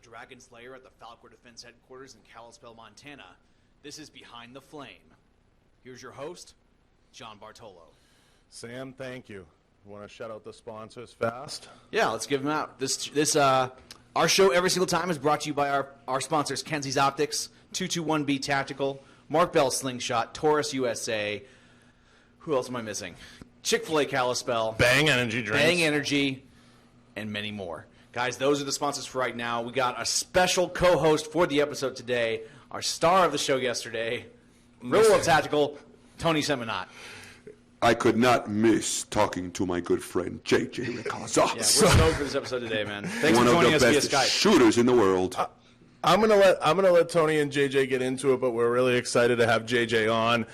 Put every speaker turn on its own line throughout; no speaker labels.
Dragon Slayer at the Falcor Defense Headquarters in Kalispell, Montana. This is Behind the Flame. Here's your host, John Bartolo.
Sam, thank you. Want to shout out the sponsors fast?
Yeah, let's give them out. Our show every single time is brought to you by our sponsors, Kenzie's Optics, 221B Tactical, Mark Bell Slingshot, Taurus USA. Who else am I missing? Chick-fil-A Kalispell.
Bang Energy Drinks.
Bang Energy, and many more. Guys, those are the sponsors for right now. We got a special co-host for the episode today, our star of the show yesterday, Real World Tactical, Tony Seminat.
I could not miss talking to my good friend JJ Racaza.
Yeah, we're stoked for this episode today, man. Thanks
One
for joining
of
us
the
via
best
Skype.
shooters in the world.
I'm gonna let Tony and JJ get into it, but we're really excited to have JJ on.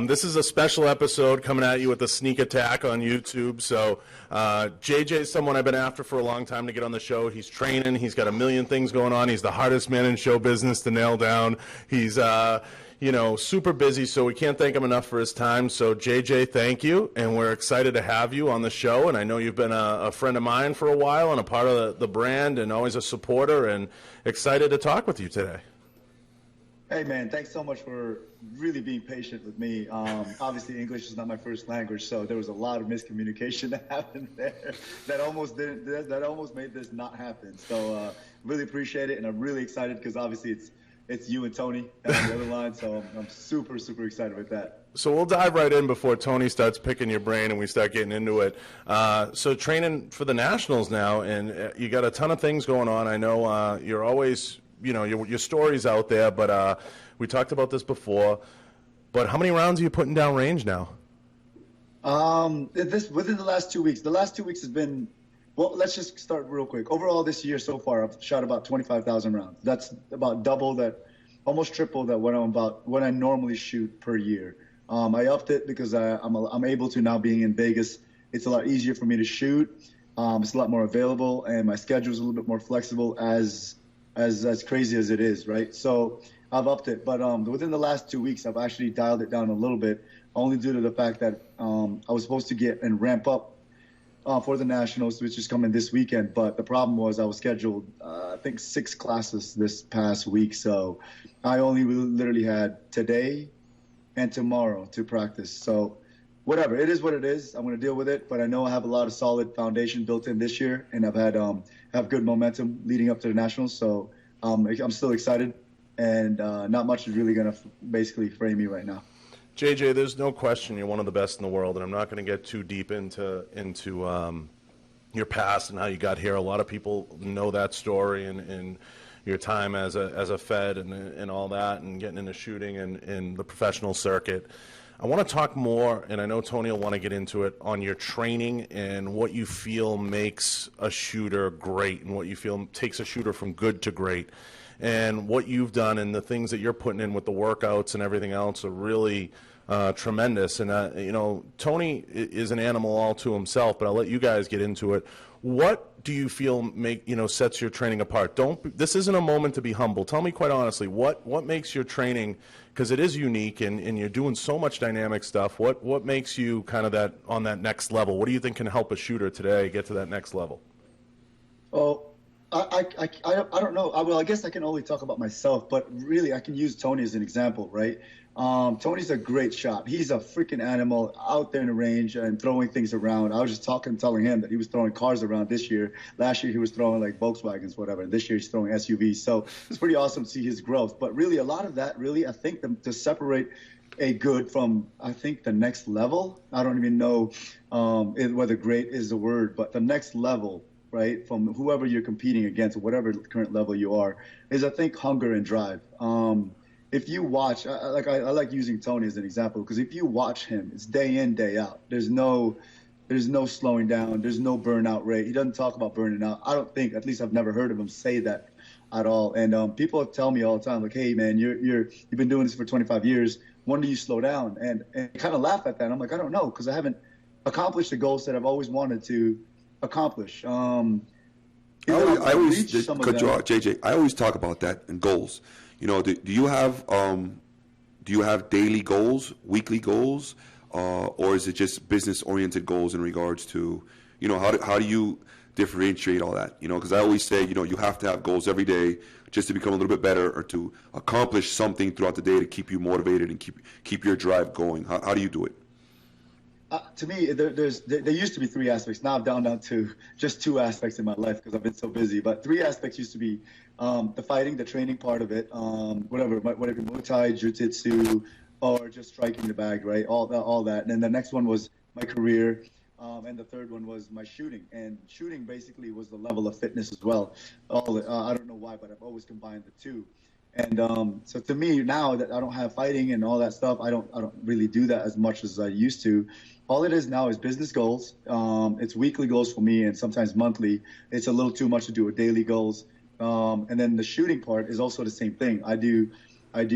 This is a special episode coming at you with a sneak attack on YouTube. So JJ is someone I've been after for a long time to get on the show. He's training. He's got a million things going on. He's the hardest man in show business to nail down. He's super busy, so we can't thank him enough for his time. So JJ, thank you, and we're excited to have you on the show. And I know you've been a friend of mine for a while and a part of the brand and always a supporter, and excited to talk with you today.
Hey, man, thanks so much for really being patient with me. Obviously, English is not my first language, so there was a lot of miscommunication that happened there that almost made this not happen. So really appreciate it, and I'm really excited because obviously it's you and Tony on the other line, so I'm super, super excited with that.
So we'll dive right in before Tony starts picking your brain and we start getting into it. So training for the Nationals now, and you got a ton of things going on. I know you're always, your story's out there, but we talked about this before. But how many rounds are you putting down range now?
Within the last 2 weeks. The last 2 weeks has been, well, let's just start real quick. Overall this year so far, I've shot about 25,000 rounds. That's about double that, almost triple that what I normally shoot per year. I upped it because I'm able to now, being in Vegas. It's a lot easier for me to shoot. It's a lot more available, and my schedule is a little bit more flexible as crazy as it is, right? So I've upped it. But within the last 2 weeks, I've actually dialed it down a little bit, only due to the fact that I was supposed to get and ramp up for the Nationals, which is coming this weekend. But the problem was I was scheduled, I think, 6 classes this past week. So I only literally had today and tomorrow to practice. So whatever, it is what it is. I'm going to deal with it. But I know I have a lot of solid foundation built in this year, and I've had have good momentum leading up to the Nationals. So I'm still excited, and not much is really going to basically frame me right now.
JJ, there's no question you're one of the best in the world, and I'm not going to get too deep into your past and how you got here. A lot of people know that story and your time as a Fed and all that, and getting into shooting and the professional circuit. I want to talk more, and I know Tony will want to get into it, on your training and what you feel makes a shooter great and what you feel takes a shooter from good to great. And what you've done and the things that you're putting in with the workouts and everything else are really tremendous. And, Tony is an animal all to himself, but I'll let you guys get into it. What do you feel sets your training apart? This isn't a moment to be humble. Tell me quite honestly, what makes your training, because it is unique and you're doing so much dynamic stuff, what makes you kind of on that next level? What do you think can help a shooter today get to that next level?
Oh, I don't know. Well, I guess I can only talk about myself, but really I can use Tony as an example, right? Tony's a great shot. He's a freaking animal out there in the range and throwing things around. I was just telling him that he was throwing cars around this year. Last year he was throwing like Volkswagens, whatever. This year he's throwing SUVs. So it's pretty awesome to see his growth. But really a lot of that, really, I think to separate a good from, I think, the next level. I don't even know whether great is the word, but the next level, right, from whoever you're competing against, whatever current level you are, is, I think, hunger and drive. If you watch, I like using Tony as an example, because if you watch him, it's day in, day out. There's no slowing down. There's no burnout rate. He doesn't talk about burning out. I don't think, at least I've never heard of him say that at all. And people tell me all the time, like, hey, man, you've been doing this for 25 years. When do you slow down? And kind of laugh at that. And I'm like, I don't know, because I haven't accomplished the goals that I've always wanted to accomplish.
I always JJ, I always talk about that and goals. Do you have daily goals, weekly goals, or is it just business oriented goals in regards to, how do you differentiate all that? Because I always say, you have to have goals every day just to become a little bit better or to accomplish something throughout the day to keep you motivated and keep your drive going. How do you do it?
To me, there used to be 3 aspects. Now I'm down to just 2 aspects in my life because I've been so busy. But 3 aspects used to be the fighting, the training part of it, whatever Muay Thai, Jiu-Jitsu, or just striking the bag, right? All that. And then the next one was my career, and the third one was my shooting. And shooting basically was the level of fitness as well. I don't know why, but I've always combined the 2. And so to me now that I don't have fighting and all that stuff, I don't really do that as much as I used to. All it is now is business goals. It's weekly goals for me and sometimes monthly. It's a little too much to do with daily goals. And then the shooting part is also the same thing. I do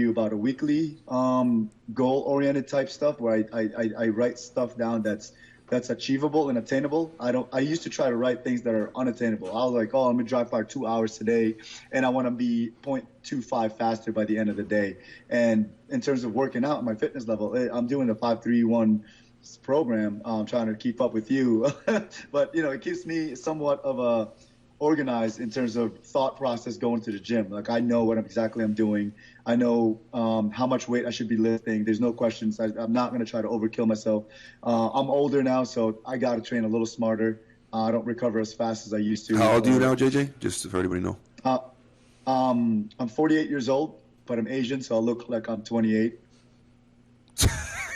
about a weekly goal-oriented type stuff where I write stuff down that's achievable and attainable. I used to try to write things that are unattainable. I was like, I'm gonna drive for 2 hours today, and I want to be 0.25 faster by the end of the day. And in terms of working out, my fitness level, I'm doing the 5-3-1 program. I'm trying to keep up with you, but it keeps me somewhat of a organized in terms of thought process going to the gym. Like I know what exactly I'm doing. I know how much weight I should be lifting. There's no questions. I'm not going to try to overkill myself. I'm older now, so I got to train a little smarter. I don't recover as fast as I used to.
How old are you now, JJ? Just for everybody to know.
I'm 48 years old, but I'm Asian, so I look like I'm 28.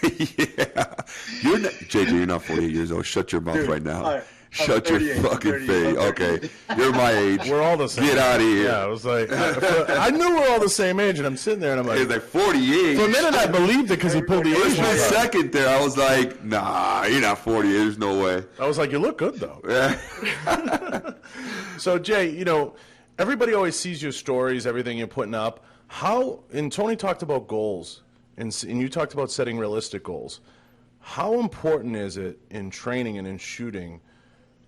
Yeah. JJ, you're not 48 years old. Shut your mouth right now.
Right.
Shut your fucking face. Okay. You're my age.
We're all the same.
Get out of here.
Yeah, I was like, I knew we're all the same age, and I'm sitting there, and I'm like,
He's like 48.
for a minute I believed it because he pulled the
For
Asian
a
card.
second there, I was like, nah, you're not 48. There's no way.
I was like, you look good, though.
Yeah.
So, Jay, everybody always sees your stories, everything you're putting up. And Tony talked about goals, and you talked about setting realistic goals. How important is it in training and in shooting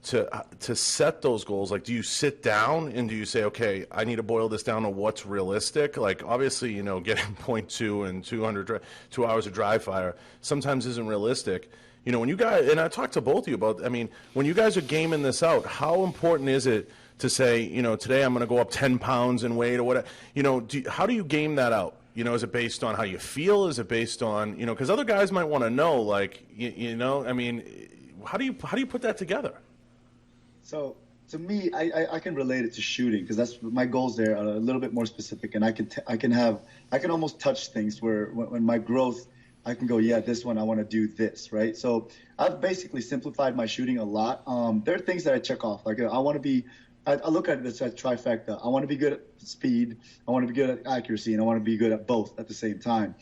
to set those goals? Like, do you sit down and do you say, okay, I need to boil this down to what's realistic? Like, obviously, getting 0.2 and 2 hours of dry fire sometimes isn't realistic. When you guys, and I talked to both of you about, when you guys are gaming this out, how important is it to say, today I'm going to go up 10 pounds in weight or whatever? How do you game that out? Is it based on how you feel? Is it based on, because other guys might want to know, like, how do you put that together?
So to me, I can relate it to shooting because that's my goals there are a little bit more specific, and I can almost touch things where when my growth, I can go, yeah, this one I want to do this, right? So I've basically simplified my shooting a lot. There are things that I check off, like I want to be. I look at this as trifecta. I want to be good at speed, I want to be good at accuracy, and I want to be good at both at the same time.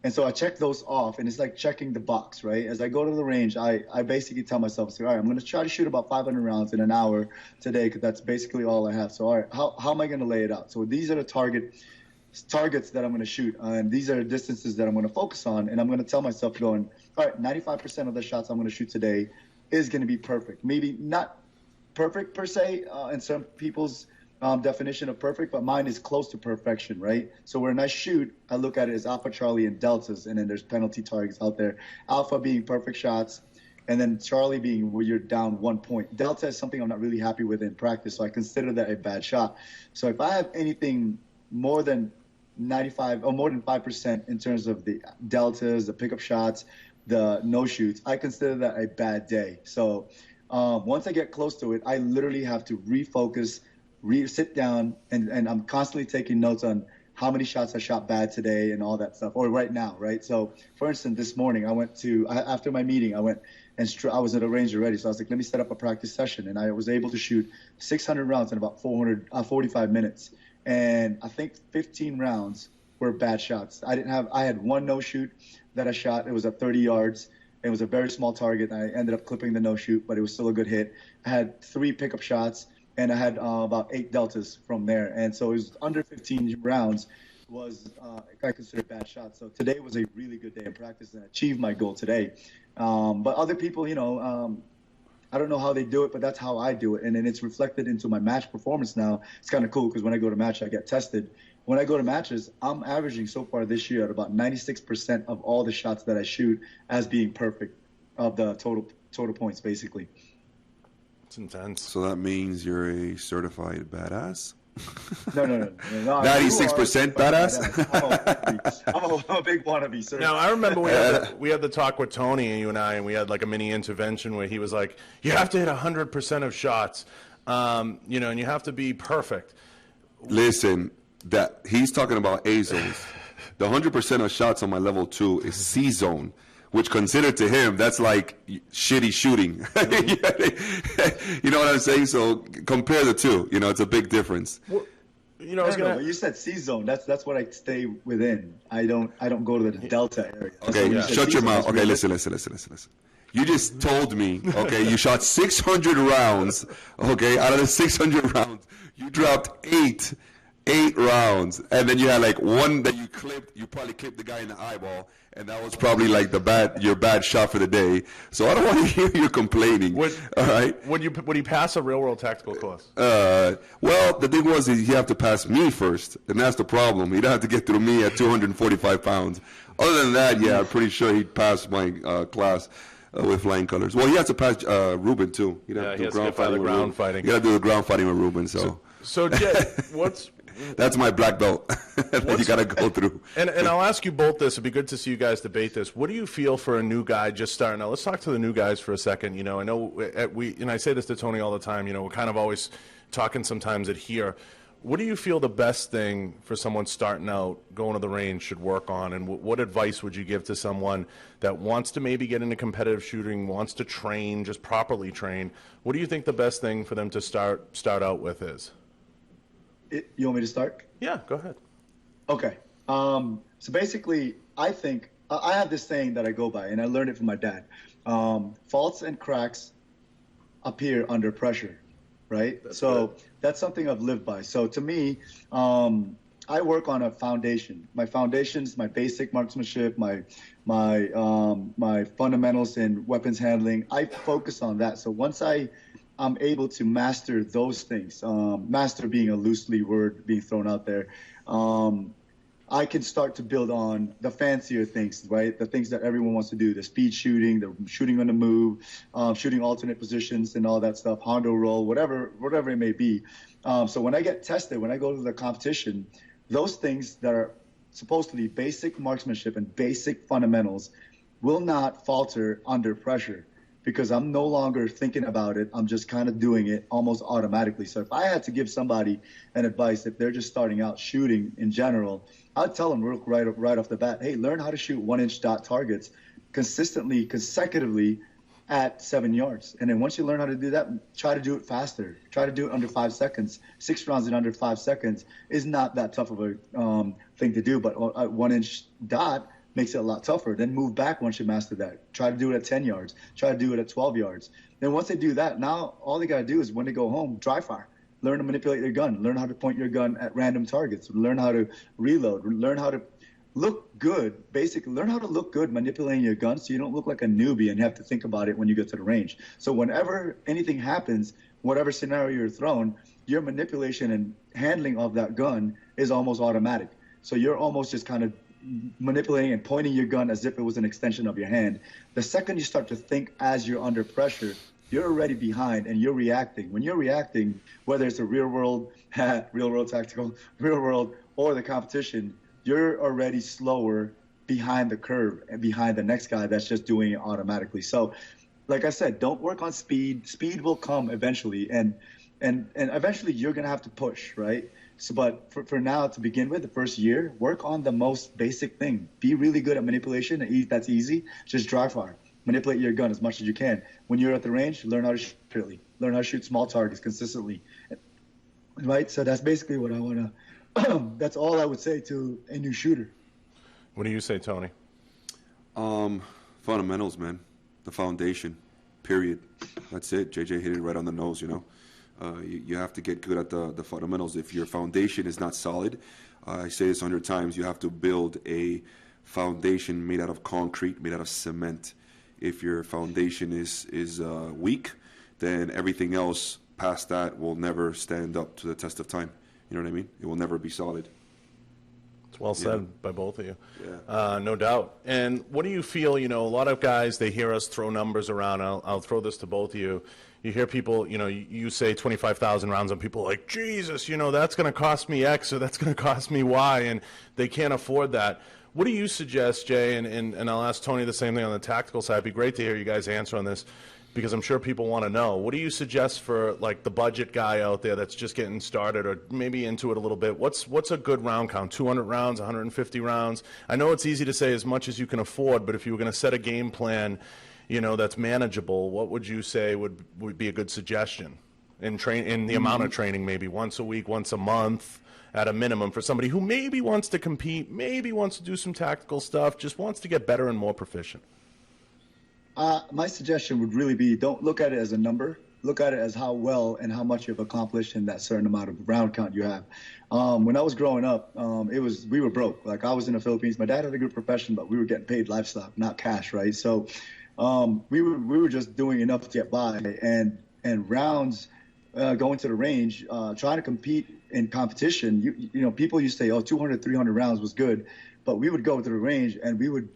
And so I check those off, and it's like checking the box, right? As I go to the range, I basically tell myself, all right, I'm going to try to shoot about 500 rounds in an hour today because that's basically all I have. So, all right, how am I going to lay it out? So these are the targets that I'm going to shoot, and these are the distances that I'm going to focus on, and I'm going to tell myself going, all right, 95% of the shots I'm going to shoot today is going to be perfect. Maybe not perfect per se in some people's definition of perfect, but mine is close to perfection, right? So when I shoot, I look at it as Alpha, Charlie, and Deltas, and then there's penalty targets out there. Alpha being perfect shots, and then Charlie being where you're down 1 point. Delta is something I'm not really happy with in practice, so I consider that a bad shot. So if I have anything more than 95 or more than 5% in terms of the deltas, the pickup shots, the no shoots, I consider that a bad day. So once I get close to it, I literally have to refocus, sit down, and I'm constantly taking notes on how many shots I shot bad today and all that stuff, or right now, right? So, for instance, this morning I went after my meeting, I went and I was at a range already, so I was like, let me set up a practice session, and I was able to shoot 600 rounds in about 45 minutes, and I think 15 rounds were bad shots. I had one no shoot that I shot. It was at 30 yards. It was a very small target. I ended up clipping the no shoot, but it was still a good hit. I had 3 pickup shots, and I had about 8 deltas from there. And so it was under 15 rounds was I consider bad shots. So today was a really good day in practice, and I achieved my goal today. But other people, I don't know how they do it, but that's how I do it. And then it's reflected into my match performance now. It's kind of cool because when I go to match, I get tested. When I go to matches, I'm averaging so far this year at about 96% of all the shots that I shoot as being perfect of the total points, basically.
It's intense.
So that means you're a certified badass?
No.
96% badass?
I'm a big wannabe, sir.
Now, I remember we had the talk with Tony and you and I, and we had like a mini intervention where he was like, you have to hit 100% of shots, and you have to be perfect.
Listen, that he's talking about A zones. The 100% of shots on my level 2 is C zone, which considered to him, that's like shitty shooting. You know what I'm saying? So compare the two. It's a big difference.
Well,
But you said C zone. That's what I stay within. I don't go to the delta area.
Okay, shut your mouth. Okay, listen. You just told me, okay, you shot 600 rounds, okay, out of the 600 rounds, you dropped eight rounds, and then you had like one that you probably clipped the guy in the eyeball, and that was probably like your bad shot for the day. So I don't want to hear you complaining. All right?
Would you pass a real world tactical course?
Well, the thing was he have to pass me first, and that's the problem. He'd have to get through me at 245 pounds. Other than that, yeah, I'm pretty sure he'd pass my class. With flying colors. Well, he has to pass Ruben too. He has to do ground fighting. You got to do the ground fighting with Ruben.
So Jay,
that's my black belt that you got to go through.
And I'll ask you both this. It'd be good to see you guys debate this. What do you feel for a new guy just starting out? Let's talk to the new guys for a second. I know and I say this to Tony all the time. We're kind of always talking sometimes at here. What do you feel the best thing for someone starting out, going to the range, should work on? And what advice would you give to someone that wants to maybe get into competitive shooting, wants to train, just properly train? What do you think the best thing for them to start out with is?
You want me to start?
Yeah, go ahead.
Okay. So basically, I think I have this saying that I go by, and I learned it from my dad. Faults and cracks appear under pressure. Right? That's something I've lived by. So to me, I work on a foundation. My foundation's my basic marksmanship, my fundamentals in weapons handling. I focus on that. So once I'm able to master those things, master being a loosely word being thrown out there, I can start to build on the fancier things, right? The things that everyone wants to do, the speed shooting, the shooting on the move, shooting alternate positions and all that stuff, Hondo roll, whatever it may be. So when I get tested, when I go to the competition, those things that are supposed to be basic marksmanship and basic fundamentals will not falter under pressure because I'm no longer thinking about it. I'm just kind of doing it almost automatically. So if I had to give somebody an advice, if they're just starting out shooting in general, I'd tell them right off the bat, hey, learn how to shoot 1-inch dot targets consistently, consecutively at 7 yards. And then once you learn how to do that, try to do it faster. Try to do it under 5 seconds. 6 rounds in under 5 seconds is not that tough of a thing to do, but a 1-inch dot makes it a lot tougher. Then move back once you master that. Try to do it at 10 yards. Try to do it at 12 yards. Then once they do that, now all they got to do is when they go home, dry fire. Learn to manipulate your gun. Learn how to point your gun at random targets. Learn how to reload. Learn how to look good. Basically, learn how to look good manipulating your gun so you don't look like a newbie and you have to think about it when you get to the range. So whenever anything happens, whatever scenario you're thrown, your manipulation and handling of that gun is almost automatic. So you're almost just kind of manipulating and pointing your gun as if it was an extension of your hand. The second you start to think as you're under pressure, you're already behind and you're reacting. When you're reacting, whether it's a real world tactical, real world, or the competition, you're already slower behind the curve and behind the next guy that's just doing it automatically. So, like I said, don't work on speed. Speed will come eventually, and eventually you're gonna have to push, right? So, but for now, to begin with, the first year, work on the most basic thing. Be really good at manipulation. That's easy. Just dry fire. Manipulate your gun as much as you can. When you're at the range, learn how to shoot accurately. Learn how to shoot small targets consistently. Right? So that's basically what I want to, that's all I would say to a new shooter.
What do you say, Tony?
Fundamentals, man. The foundation, period. That's it. JJ hit it right on the nose, You have to get good at the fundamentals. If your foundation is not solid, I say this 100 times, you have to build a foundation made out of concrete, made out of cement. If your foundation is weak, then everything else past that will never stand up to the test of time. You know what I mean? It will never be solid.
It's well said by both of you.
Yeah.
No doubt. And what do you feel, a lot of guys, they hear us throw numbers around. I'll throw this to both of you. You hear people, you say 25,000 rounds, and people are like, Jesus, that's going to cost me X or that's going to cost me Y, and they can't afford that. What do you suggest, Jay, and I'll ask Tony the same thing on the tactical side. It'd be great to hear you guys answer on this because I'm sure people want to know. What do you suggest for, like, the budget guy out there that's just getting started or maybe into it a little bit? What's a good round count? 200 rounds, 150 rounds? I know it's easy to say as much as you can afford, but if you were going to set a game plan, that's manageable, what would you say would be a good suggestion in the amount of training, maybe once a week, once a month at a minimum for somebody who maybe wants to compete, maybe wants to do some tactical stuff, just wants to get better and more proficient?
My suggestion would really be, don't look at it as a number. Look at it as how well and how much you've accomplished in that certain amount of round count you have. When I was growing up, we were broke. Like, I was in the Philippines. My dad had a good profession, but we were getting paid livestock, not cash, right? So we were just doing enough to get by, and rounds, going to the range, trying to compete in competition. People used to say, 200, 300 rounds was good, but we would go to the range and we would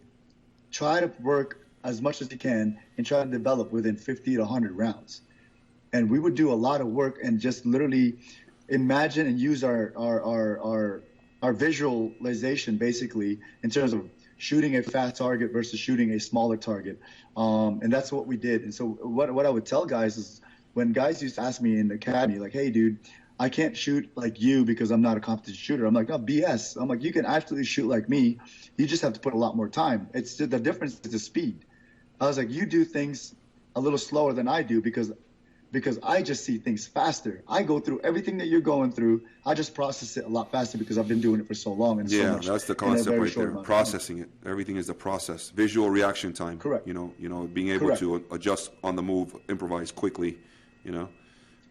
try to work as much as you can and try to develop within 50 to 100 rounds. And we would do a lot of work and just literally imagine and use our visualization, basically, in terms of shooting a fat target versus shooting a smaller target. And that's what we did. And so what I would tell guys is, when guys used to ask me in the academy, like, hey, dude, I can't shoot like you because I'm not a competition shooter. I'm like, no, BS. I'm like, you can absolutely shoot like me. You just have to put a lot more time. It's the difference is the speed. I was like, you do things a little slower than I do because I just see things faster. I go through everything that you're going through. I just process it a lot faster because I've been doing it for so long. And so much
that's the concept right there. Processing it. Everything is the process. Visual reaction time.
Correct.
Being able to adjust on the move, improvise quickly.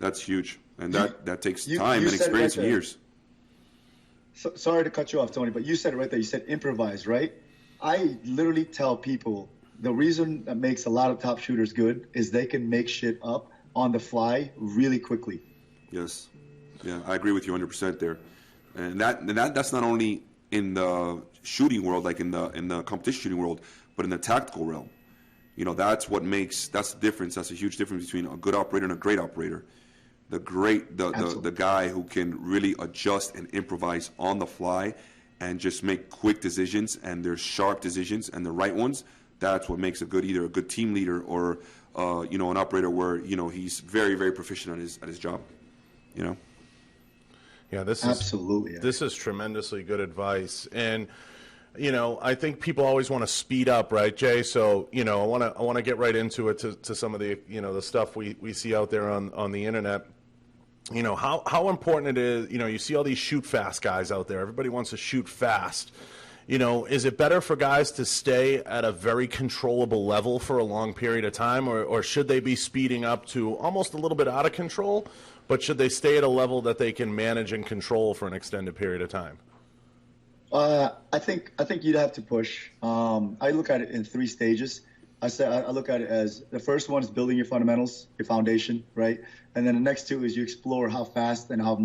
That's huge, and that takes time and experience and years.
So, sorry to cut you off, Tony, but you said it right there. You said improvise, right? I literally tell people the reason that makes a lot of top shooters good is they can make shit up on the fly really quickly.
Yes, yeah, I agree with you 100% there, and that's not only in the shooting world, like in the competition shooting world, but in the tactical realm. That's the difference. That's a huge difference between a good operator and a great operator. The guy who can really adjust and improvise on the fly and just make quick decisions, and they're sharp decisions and the right ones. That's what makes either a good team leader or an operator where he's very, very proficient at his job.
Yeah, this is tremendously good advice. And I think people always want to speed up, right, Jay? So, I want to get right into it to some of the, the stuff we see out there on the internet. How important it is, you see all these shoot fast guys out there. Everybody wants to shoot fast. Is it better for guys to stay at a very controllable level for a long period of time, or should they be speeding up to almost a little bit out of control, but should they stay at a level that they can manage and control for an extended period of time?
I think you'd have to push. I look at it in 3 stages. I look at it as the first one is building your fundamentals, your foundation, right? And then the next 2 is you explore how fast and how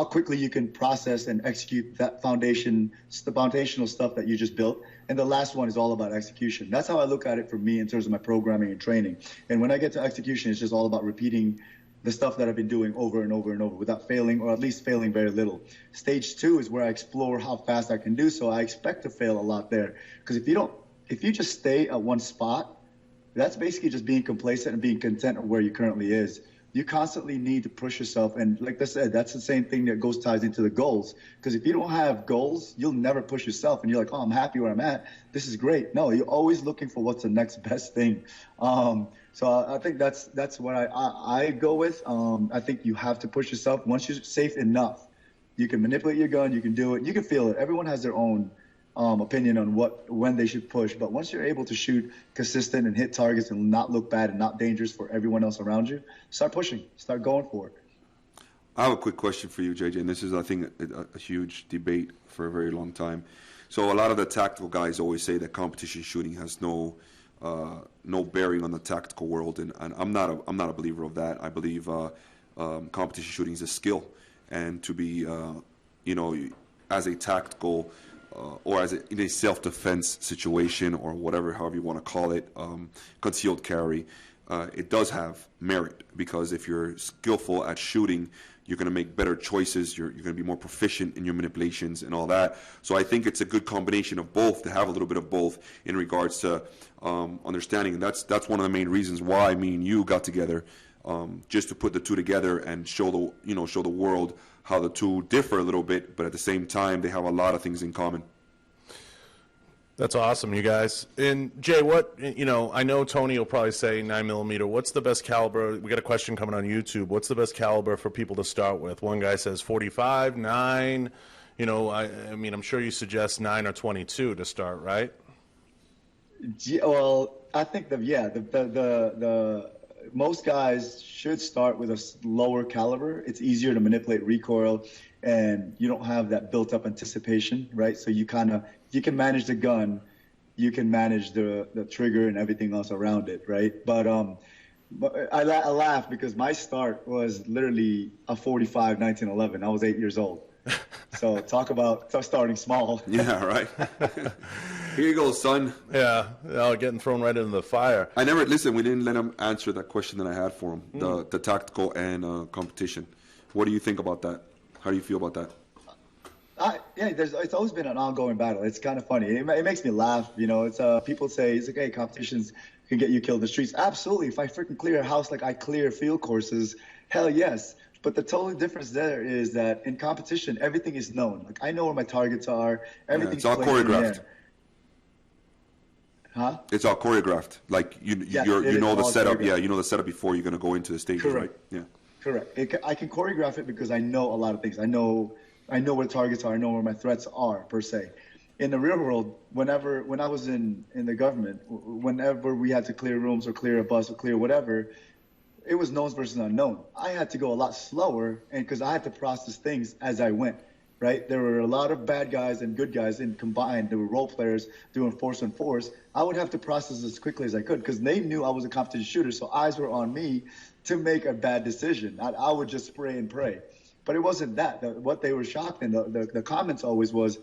quickly you can process and execute that the foundational stuff that you just built. And the last one is all about execution. That's how I look at it for me in terms of my programming and training. And when I get to execution, it's just all about repeating the stuff that I've been doing over and over and over without failing, or at least failing very little. Stage 2 is where I explore how fast I can do so. I expect to fail a lot there, because if you just stay at one spot, that's basically just being complacent and being content of where you currently is. You constantly need to push yourself, and like I said, that's the same thing that ties into the goals. Because if you don't have goals, you'll never push yourself, and you're like, oh, I'm happy where I'm at. This is great. No, you're always looking for what's the next best thing. So I think that's what I go with. I think you have to push yourself. Once you're safe enough, you can manipulate your gun. You can do it. You can feel it. Everyone has their own opinion on when they should push. But once you're able to shoot consistent and hit targets and not look bad and not dangerous for everyone else around you, start pushing. Start going for it.
I have a quick question for you, JJ, and this is, I think, a huge debate for a very long time. So a lot of the tactical guys always say that competition shooting has no bearing on the tactical world, and I'm not a believer of that. I believe competition shooting is a skill, and to be as a tactical or as in a self-defense situation or whatever, however you want to call it, concealed carry, it does have merit, because if you're skillful at shooting, you're going to make better choices, you're going to be more proficient in your manipulations and all that. So I think it's a good combination of both, to have a little bit of both in regards to understanding. And that's one of the main reasons why me and you got together, just to put the two together and show the world how the two differ a little bit, but at the same time they have a lot of things in common.
That's awesome, you guys. And Jay, I know Tony will probably say 9mm. What's the best caliber? We got a question coming on YouTube. What's the best caliber for people to start with? One guy says 45, 9. I mean, I'm sure you suggest 9 or 22 to start, right?
Well, I think the most guys should start with a lower caliber. It's easier to manipulate recoil, and you don't have that built-up anticipation, right? So you can manage the gun, you can manage the trigger and everything else around it, right? But I laugh because my start was literally a 45 1911. I was 8 years old. So talk about starting small.
Yeah, right. Here you go, son.
Yeah, getting thrown right into the fire.
We didn't let him answer that question that I had for him, the tactical and competition. What do you think about that? How do you feel about that?
It's always been an ongoing battle. It's kind of funny. It makes me laugh. It's people say, it's like, hey, competitions can get you killed in the streets. Absolutely. If I freaking clear a house like I clear field courses, hell yes. But the total difference there is that in competition, everything is known. Like, I know where my targets are. Everything's
it's all choreographed.
Huh?
It's all choreographed. Like you know the setup. Yeah, you know the setup before you're going to go into the stages,
correct.
Right? Yeah.
Correct. I can choreograph it because I know a lot of things. I know where targets are. I know where my threats are, per se. In the real world, when I was in the government, whenever we had to clear rooms or clear a bus or clear whatever, it was knowns versus unknown. I had to go a lot slower, and because I had to process things as I went, right? There were a lot of bad guys and good guys in combined. There were role players doing force on force. I would have to process as quickly as I could because they knew I was a competition shooter, so eyes were on me to make a bad decision. I would just spray and pray. But it wasn't that. What they were shocked in, the comments always was,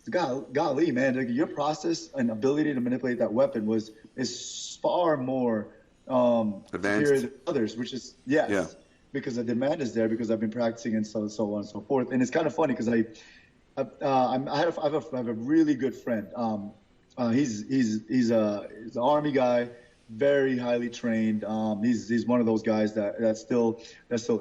golly, man, your process and ability to manipulate that weapon is far more
advanced
than others, which is because the demand is there, because I've been practicing and so on and so forth. And it's kind of funny because I have a really good friend. He's an Army guy, very highly trained. He's one of those guys that's still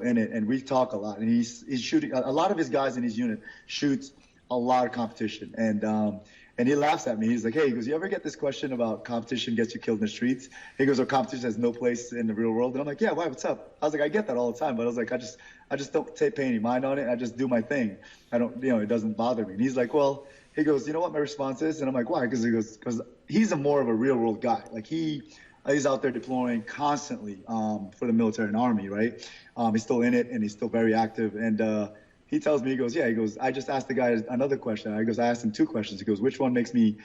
in it, and we talk a lot. And he's shooting a lot of his guys in his unit shoots a lot of competition, and he laughs at me. He's like, hey, he goes, you ever get this question about competition gets you killed in the streets? He goes, competition has no place in the real world. And I'm like, yeah, why? What's up? I was like, I get that all the time, but I was like, I just don't pay any mind on it. I just do my thing. I don't, it doesn't bother me. And he's like, well, he goes, you know what my response is? And I'm like, why? Because he's more of a real world guy. Like he's out there deploying constantly for the military and Army, right? He's still in it, and he's still very active. And he tells me, he goes, I just asked the guy another question. I asked him two questions. He goes, which one gets me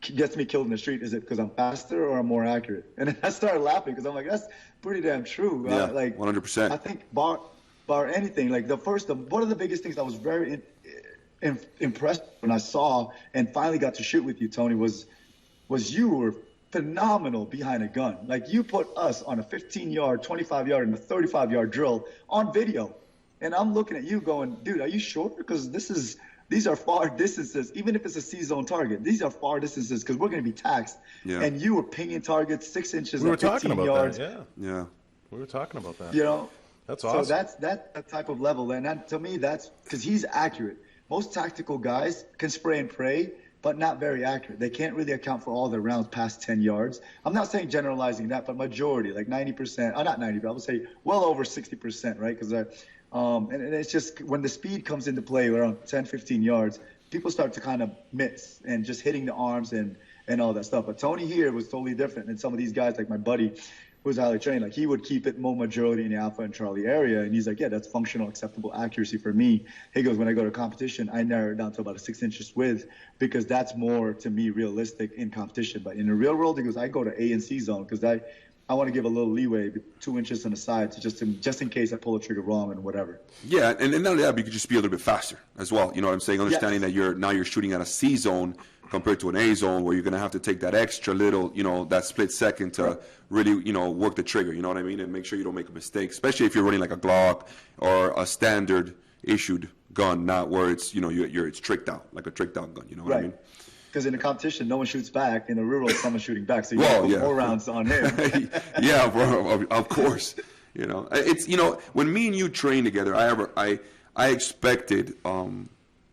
killed in the street? Is it because I'm faster or I'm more accurate? And then I started laughing because I'm like, that's pretty damn true.
Yeah,
like
100%.
I think bar anything, like one of the biggest things I was very impressed when I saw and finally got to shoot with you, Tony, was you were phenomenal behind a gun. Like, you put us on a 15-yard, 25-yard, and a 35-yard drill on video. And I'm looking at you going, dude, are you sure? Because these are far distances. Even if it's a C-zone target, these are far distances because we're going to be taxed.
Yeah.
And you were pinging targets 6 inches
We were
and 15
talking about
yards.
that,
Yeah.
We were talking about that.
That's
awesome.
So that's that type of level. And to me, that's because he's accurate. Most tactical guys can spray and pray, but not very accurate. They can't really account for all their rounds past 10 yards. I'm not saying generalizing that, but majority, like 90%, not 90, but I would say well over 60%, right? Because and it's just when the speed comes into play around 10, 15 yards, people start to kind of miss and just hitting the arms and all that stuff. But Tony here was totally different. And some of these guys, like my buddy, who's highly trained, like he would keep it more majority in the Alpha and Charlie area. And he's like, yeah, that's functional, acceptable accuracy for me. He goes, when I go to competition, I narrow it down to about a 6 inches width because that's more, to me, realistic in competition. But in the real world, he goes, I go to A and C zone because I want to give a little leeway, 2 inches on the side, to just in case I pull the trigger wrong and whatever.
Yeah, and not only that, but you could just be a little bit faster as well. You know what I'm saying? Understanding that you're shooting at a C zone compared to an A zone, where you're going to have to take that extra little, that split second to really, work the trigger. You know what I mean? And make sure you don't make a mistake, especially if you're running like a Glock or a standard issued gun, not where it's, it's tricked out, like a tricked out gun. You know what I mean?
Because in the competition, no one shoots back. In the real world, someone's shooting back. So you put more rounds on him.
Yeah, bro, of course. It's when me and you train together, I expected I'm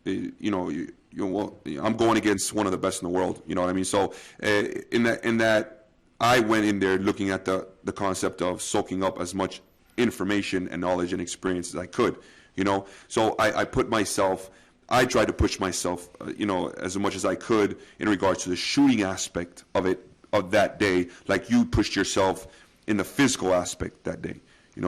going against one of the best in the world. You know what I mean? So in that I went in there looking at the concept of soaking up as much information and knowledge and experience as I could. So I tried to push myself, as much as I could in regards to the shooting aspect of that day, like you pushed yourself in the physical aspect that day.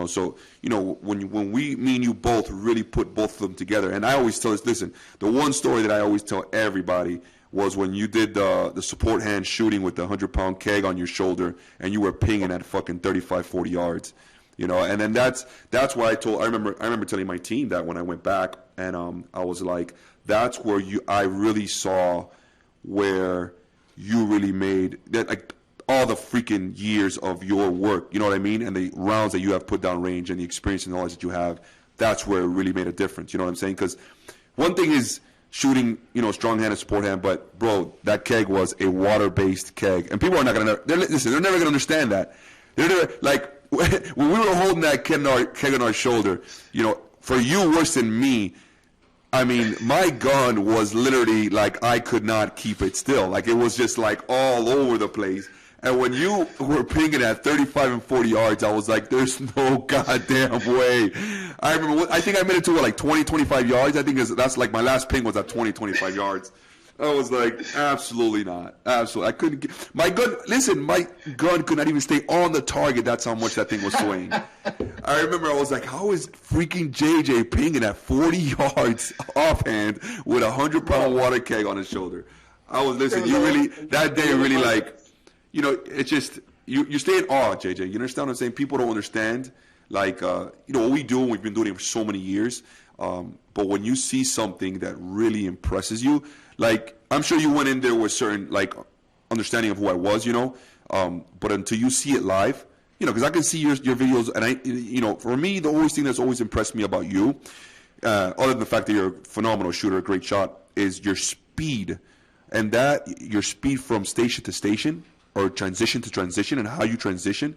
So when me and you both really put both of them together, and I always tell this. Listen, the one story that I always tell everybody was when you did the support hand shooting with the 100-pound keg on your shoulder, and you were pinging at fucking 35, 40 yards. And then that's why I remember telling my team that when I went back, and I was like, that's where I really saw where you really made that, like, all the freaking years of your work, you know what I mean, and the rounds that you have put down range and the experience and knowledge that you have. That's where it really made a difference. You know what I'm saying? Because one thing is shooting, strong hand and support hand, but bro, that keg was a water-based keg, and people are not gonna. They're never gonna understand that. They're never, like, when we were holding that keg on our shoulder, for you worse than me, I mean, my gun was literally like I could not keep it still. Like, it was just like all over the place. And when you were pinging at 35 and 40 yards, I was like, there's no goddamn way. I remember, I think I made it to like 20, 25 yards. I think that's like my last ping was at 20, 25 yards. I was like, absolutely not. Absolutely. I couldn't get my gun. Listen, my gun could not even stay on the target. That's how much that thing was swaying. I remember I was like, how is freaking JJ pinging at 40 yards offhand with a 100-pound water keg on his shoulder? I was, listen, that day really, like, it's just, you stay in awe, JJ. You understand what I'm saying? People don't understand, like, what we do, and we've been doing it for so many years. But when you see something that really impresses you, like, I'm sure you went in there with certain, like, understanding of who I was, but until you see it live, because I can see your videos, and for me, the only thing that's always impressed me about you, other than the fact that you're a phenomenal shooter, a great shot, is your speed, and your speed from station to station, or transition to transition, and how you transition,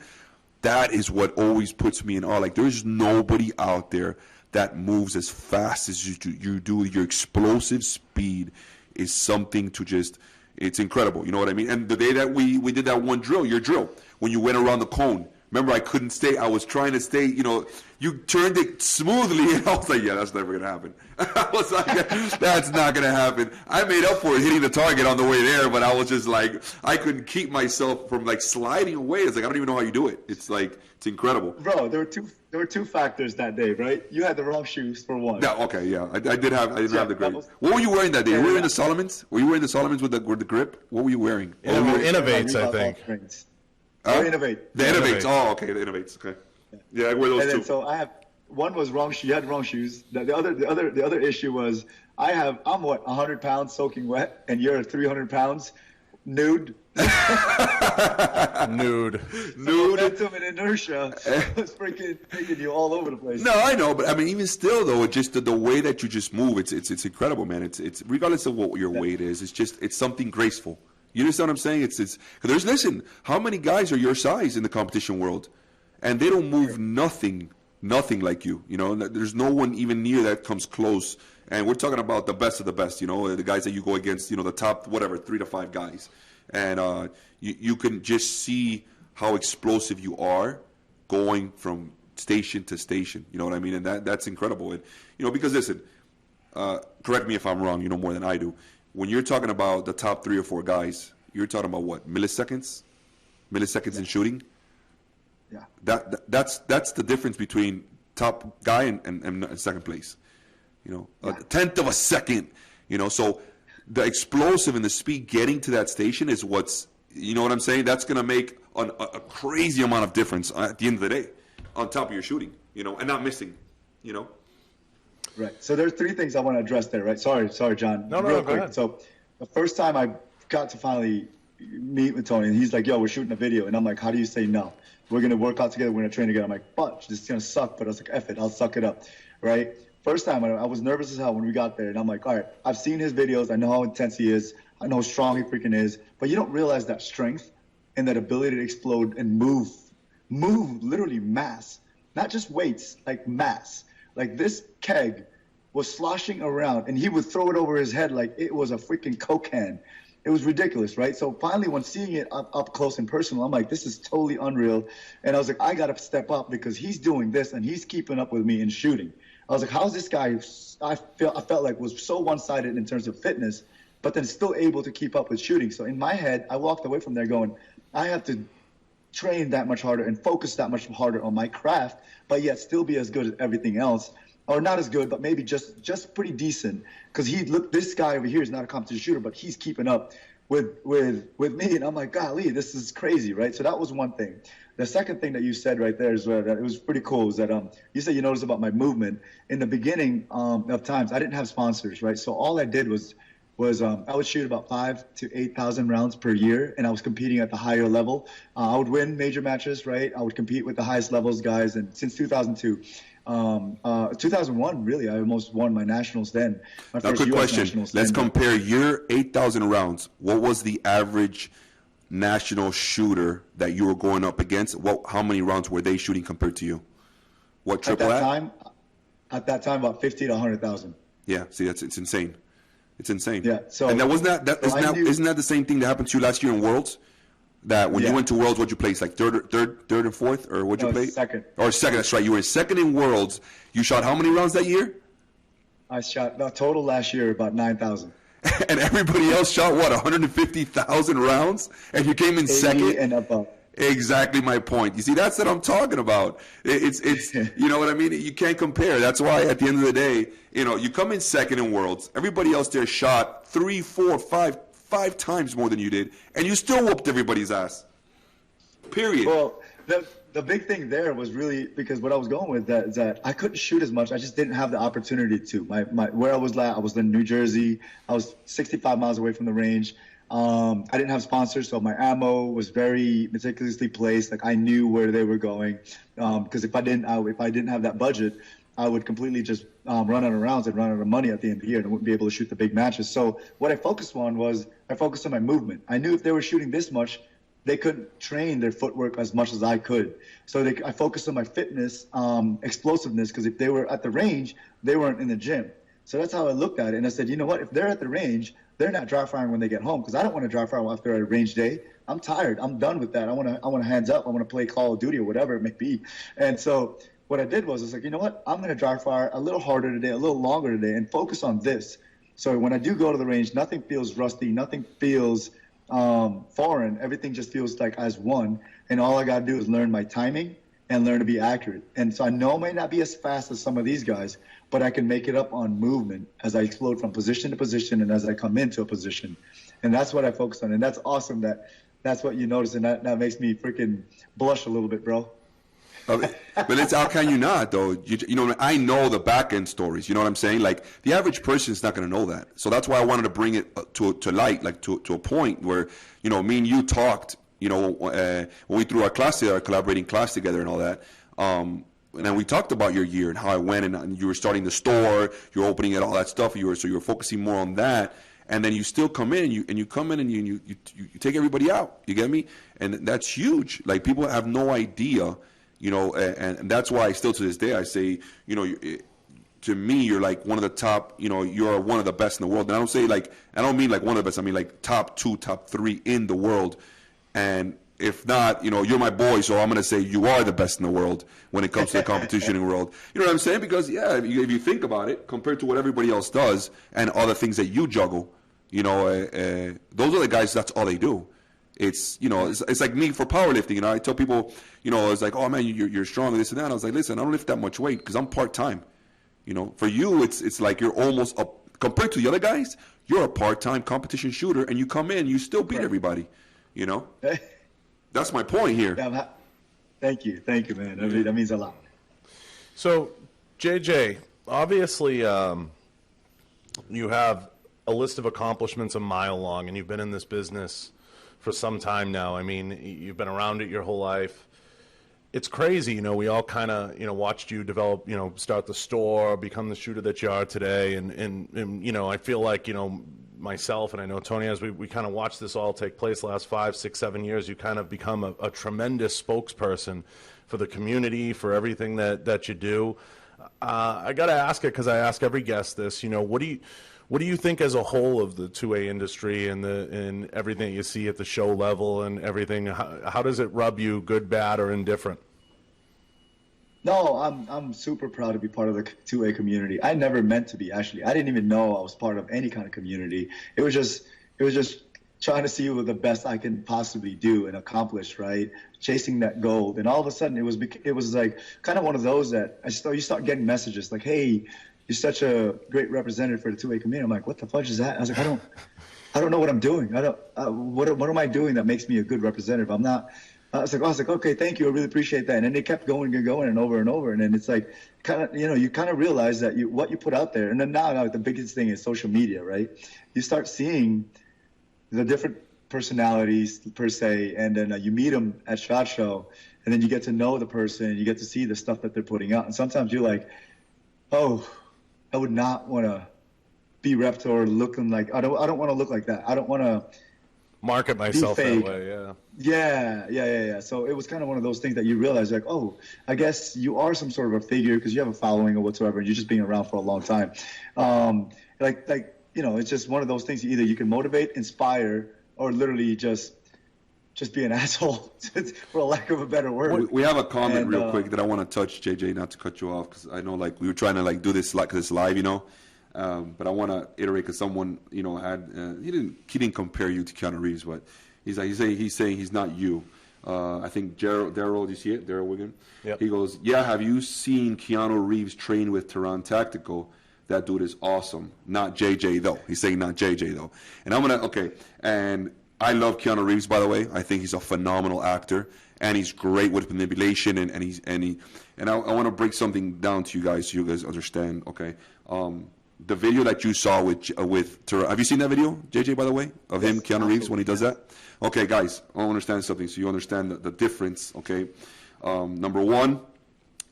that is what always puts me in awe. Like, there's nobody out there that moves as fast as you do. Your explosive speed is something to just, it's incredible. You know what I mean? And the day that we did that one drill, your drill, when you went around the cone, remember, I couldn't stay. I was trying to stay, you turned it smoothly, and I was like, yeah, that's never going to happen. I was like, that's not going to happen. I made up for it hitting the target on the way there, but I was just like, I couldn't keep myself from, like, sliding away. It's like, I don't even know how you do it. It's like, it's incredible.
Bro, there were two factors that day, right? You had the wrong shoes, for one.
Yeah, okay, yeah. I didn't have the grip. What were you wearing that day? Were you wearing the Solomons? Were you wearing the Solomons with the grip? What were you wearing?
Innovates, I think.
Innovate.
The Innovates. Oh, okay, the Innovates. Okay. Yeah, I wear those too.
So I have, one was wrong. You had wrong shoes. The other issue was I'm 100 pounds soaking wet, and you're 300 pounds nude.
Nude.
Momentum and inertia was freaking taking you all over the place.
No, I know, but I mean, even still, though, just the way that you just move, it's incredible, man. It's regardless of what your weight is, it's something graceful. You understand what I'm saying? Because listen, how many guys are your size in the competition world, and they don't move nothing like you. There's no one even near that comes close. And we're talking about the best of the best. The guys that you go against. The top 3 to 5 guys. And you can just see how explosive you are going from station to station. You know what I mean? And that's incredible. And, because listen, correct me if I'm wrong, you know more than I do. When you're talking about the top 3 or 4 guys, you're talking about what? Milliseconds in shooting?
Yeah.
That's the difference between top guy and second place. A tenth of a second. So the explosive and the speed getting to that station is what's, you know what I'm saying? That's going to make a crazy amount of difference at the end of the day on top of your shooting, you know, and not missing, you know.
Right. So there's three things I want to address there, right? Sorry, John.
No,
Real
go
quick.
ahead.
So the first time I got to finally meet with Tony, and he's like, yo, we're shooting a video. And I'm like, how do you say no? We're going to work out together. We're going to train together. I'm like, bunch, this is going to suck. But I was like, F it, I'll suck it up, right? First time, I was nervous as hell when we got there. And I'm like, all right, I've seen his videos. I know how intense he is. I know how strong he freaking is. But you don't realize that strength and that ability to explode and move literally mass. Not just weights, like mass. Like this keg was sloshing around, and he would throw it over his head like it was a freaking Coke can. It was ridiculous, right? So finally, when seeing it up close and personal, I'm like, this is totally unreal. And I was like, I got to step up because he's doing this, and he's keeping up with me in shooting. I was like, how's this guy, I felt like was so one-sided in terms of fitness, but then still able to keep up with shooting. So in my head, I walked away from there going, I have to train that much harder and focus that much harder on my craft, but yet still be as good as everything else. Or not as good, but maybe just pretty decent. Because this guy over here is not a competition shooter, but he's keeping up with me. And I'm like, golly, this is crazy, right? So that was one thing. The second thing that you said right there is that it was pretty cool. Is that you said you noticed about my movement in the beginning of times. I didn't have sponsors, right? So all I did was I would shoot about 5,000 to 8,000 rounds per year, and I was competing at the higher level. I would win major matches, right? I would compete with the highest levels guys, and since 2002. 2001, really, I almost won my nationals then. My
Now,
first
quick
US
question.
nationals
Let's
then.
compare your 8,000 rounds. What was the average national shooter that you were going up against? How many rounds were they shooting compared to you? What
At
triple
that time, about 50 to 100,000.
Yeah, see, it's insane. It's insane.
Yeah, so-
and isn't
I knew-
that the same thing that happened to you last year in Worlds? That when you
Yeah.
went to Worlds, what'd you place? Like third and fourth, or what'd you
No,
play?
second.
Or second. That's right. You were second in Worlds. You shot how many rounds that year?
I shot the total last year about 9,000.
And everybody else shot what, 150,000 rounds, and you came in
80
second.
and above.
Exactly my point. You see, that's what I'm talking about. It's you know what I mean? You can't compare. That's why at the end of the day, you know, you come in second in Worlds. Everybody else there shot 3, 4, 5 times more than you did, and you still whooped everybody's ass. Period.
Well, the big thing there was really because what I was going with is that I couldn't shoot as much. I just didn't have the opportunity to. Where I was at, I was in New Jersey. I was 65 miles away from the range. I didn't have sponsors, so my ammo was very meticulously placed. Like I knew where they were going. Because if I didn't have that budget, I would completely just run out of rounds and run out of money at the end of the year and I wouldn't be able to shoot the big matches. So what I focused on my movement. I knew if they were shooting this much, they couldn't train their footwork as much as I could. So I focused on my fitness, explosiveness, because if they were at the range, they weren't in the gym. So that's how I looked at it. And I said, you know what? If they're at the range, they're not dry firing when they get home because I don't want to dry fire after a range day. I'm tired. I'm done with that. I want to hands up. I want to play Call of Duty or whatever it may be. And so what I did was I was like, you know what? I'm going to dry fire a little harder today, a little longer today, and focus on this. So when I do go to the range, nothing feels rusty, nothing feels foreign. Everything just feels like as one. And all I got to do is learn my timing and learn to be accurate. And so I know I may not be as fast as some of these guys, but I can make it up on movement as I explode from position to position and as I come into a position. And that's what I focus on. And that's awesome that's what you notice. And that makes me freaking blush a little bit, bro.
But how can you not, though? You know, I know the back end stories. You know what I'm saying? Like the average person is not going to know that. So that's why I wanted to bring it to light, like to a point where, you know, me and you talked. You know, when we threw our class together, our collaborating class together, and all that. And then we talked about your year and how it went, and you were starting the store, you're opening it, all that stuff. You were focusing more on that. And then you still come in and you come in and you take everybody out. You get me? And that's huge. Like people have no idea. You know, and that's why still to this day I say, you know, to me you're like one of the top, you know, you're one of the best in the world. And I don't mean like one of the best, I mean like top 2, top 3 in the world. And if not, you know, you're my boy, so I'm going to say you are the best in the world when it comes to the competition world. You know what I'm saying? Because, yeah, if you think about it, compared to what everybody else does and other things that you juggle, you know, those are the guys, that's all they do. It's, you know, it's like me for powerlifting. You know, I tell people, you know, it's like, oh, man, you're strong, this and that. And I was like, listen, I don't lift that much weight because I'm part-time. You know, for you, it's like you're almost, compared to the other guys, you're a part-time competition shooter, and you come in, you still beat everybody, you know? That's my point here.
Yeah, thank you, man. I mean, that means a lot.
So, JJ, obviously, you have a list of accomplishments a mile long, and you've been in this business for some time now. I mean, you've been around it your whole life. It's crazy, you know, we all kind of, you know, watched you develop, you know, start the store, become the shooter that you are today. And you know, I feel like, you know, myself and I know Tony, as we kind of watched this all take place the last 5, 6, 7 years, you kind of become a tremendous spokesperson for the community, for everything that you do. I got to ask it because I ask every guest this, you know, what do you think as a whole of the 2A industry and everything you see at the show level and everything? How does it rub you, good, bad, or indifferent?
No, I'm super proud to be part of the 2A community. I never meant to be, actually. I didn't even know I was part of any kind of community. It was just trying to see what the best I can possibly do and accomplish, right? Chasing that goal. And all of a sudden it was like kind of one of those that you start getting messages like, hey, you're such a great representative for the 2A community. I'm like, what the fudge is that? I was like, I don't know what I'm doing. What am I doing that makes me a good representative? I'm not. I was like, okay, thank you. I really appreciate that. And then they kept going and going and over. And then it's like, kind of, you know, you kind of realize that what you put out there. And then now the biggest thing is social media, right? You start seeing the different personalities per se, and then you meet them at SHOT Show, and then you get to know the person. You get to see the stuff that they're putting out. And sometimes you're like, oh, I would not want to be repped or looking like, I don't want to look like that. I don't want to
market myself that way.
Yeah. So it was kind of one of those things that you realize, like, oh, I guess you are some sort of a figure because you have a following or whatsoever, and you're just being around for a long time. Like you know, it's just one of those things. Either you can motivate, inspire, or literally just be an asshole, for a lack of a better word.
We have a comment real quick that I want to touch, JJ, not to cut you off, because I know like we were trying to like do this like this live, you know. But I want to iterate because someone, you know, had he didn't compare you to Keanu Reeves, but he's saying he's not you. I think Daryl, do you see it? Daryl Wigan.
Yep.
He goes, yeah. Have you seen Keanu Reeves train with Tehran Tactical? That dude is awesome. Not JJ though. He's saying not JJ though. And okay. And I love Keanu Reeves, by the way. I think he's a phenomenal actor, and he's great with manipulation. And I want to break something down to you guys so you guys understand. Okay. The video that you saw with have you seen that video, JJ, by the way, of him, Keanu Reeves, when he does that? Okay, guys, I want to understand something so you understand the difference, okay? Number one,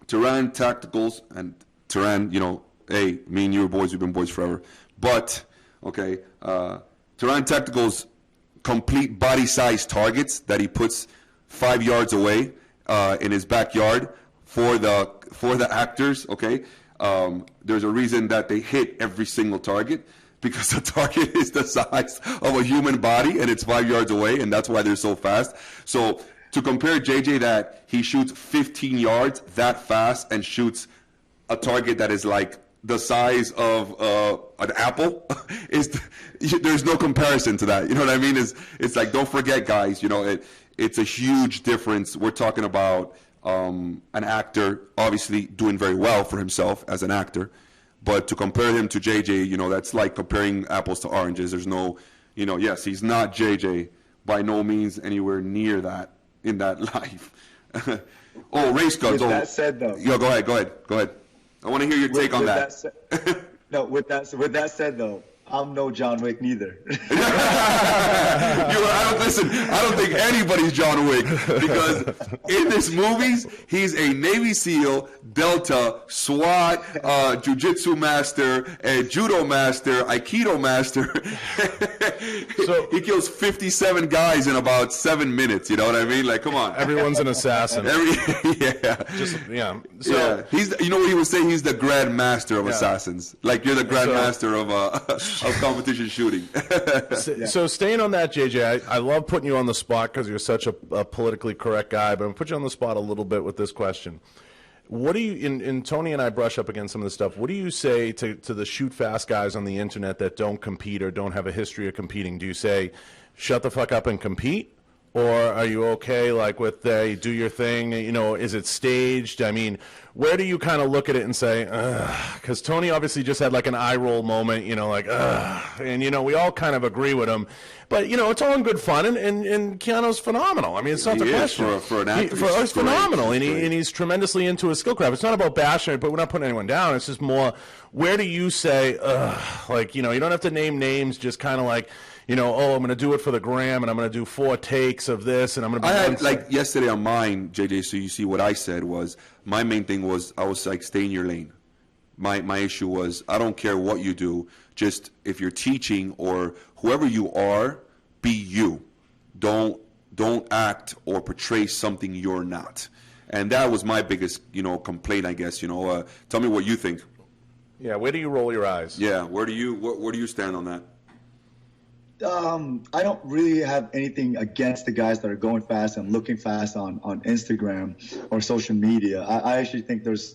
Tehran Tacticals, and Tehran, you know, hey, me and you are boys, we've been boys forever. But, okay, Tehran Tacticals complete body-size targets that he puts 5 yards away in his backyard for the actors, okay? There's a reason that they hit every single target, because the target is the size of a human body and it's 5 yards away, and that's why they're so fast. So to compare JJ that he shoots 15 yards that fast and shoots a target that is like the size of an apple, there's no comparison to that. You know what I mean? It's like, don't forget, guys, you know, it's a huge difference. We're talking about an actor obviously doing very well for himself as an actor, but to compare him to JJ, you know, that's like comparing apples to oranges. There's no, you know, yes, he's not JJ, by no means anywhere near that in that life. Oh, race guns.
With that said, though.
Yo, go ahead. I want to hear your take on that.
With that said, though, I'm no John Wick neither.
I don't think anybody's John Wick, because in this movies, he's a Navy SEAL, Delta, SWAT, Jiu-Jitsu master, Judo master, Aikido master. So he kills 57 guys in about 7 minutes. You know what I mean? Like, come on.
Everyone's an assassin.
Yeah. So he's, you know what he was saying? He's the grand master of assassins. Like, you're the grand master of competition shooting.
So staying on that, JJ, I love putting you on the spot because you're such a politically correct guy, but I'm going to put you on the spot a little bit with this question. What do you, and Tony and I brush up against some of this stuff, what do you say to the shoot fast guys on the internet that don't compete or don't have a history of competing? Do you say, shut the fuck up and compete? or are you okay like with you do your thing? You know, is it staged? I mean, where do you kind of look at it and say, because Tony obviously just had like an eye roll moment, you know, like, and you know, we all kind of agree with him, but you know, it's all in good fun, and Keanu's phenomenal. I mean, it's not the question.
For an actor,
he's phenomenal, and he's tremendously into his skill craft. It's not about bashing it, but we're not putting anyone down. It's just more, where do you say, like, you know, you don't have to name names, just kind of like, you know, oh, I'm going to do it for the gram, and I'm going to do 4 takes of this, and I'm going to.
I had like yesterday on mine, JJ. So you see, what I said was my main thing was I was like, stay in your lane. My issue was I don't care what you do, just if you're teaching or whoever you are, be you. Don't act or portray something you're not. And that was my biggest, you know, complaint, I guess. You know, tell me what you think.
Yeah, where do you roll your eyes?
Yeah, where do you stand on that?
I don't really have anything against the guys that are going fast and looking fast on Instagram or social media. I actually think there's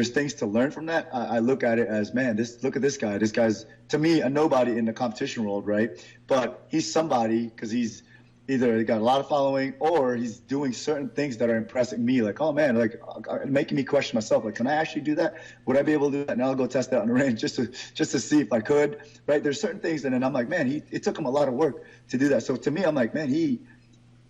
things to learn from that. I look at it as, man, look at this guy. This guy's, to me, a nobody in the competition world, right? But he's somebody because he's either got a lot of following or he's doing certain things that are impressing me. Like, oh man, like making me question myself. Like, can I actually do that? Would I be able to do that? And I'll go test that on the range just to see if I could. Right? There's certain things, and then I'm like, man, it took him a lot of work to do that. So to me, I'm like, man,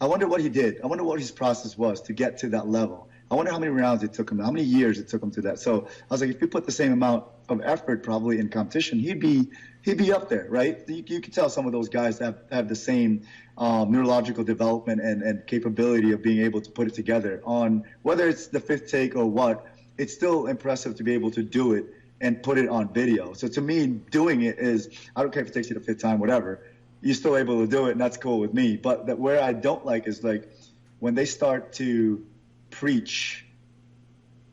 I wonder what he did. I wonder what his process was to get to that level. I wonder how many rounds it took him, how many years it took him to that. So I was like, if you put the same amount of effort probably in competition, he'd be up there, right? You can tell some of those guys have the same neurological development and capability of being able to put it together on whether it's the 5th take or what. It's still impressive to be able to do it and put it on video. So to me, doing it is, I don't care if it takes you the 5th time, whatever, you're still able to do it, and that's cool with me. But where I don't like is like when they start to preach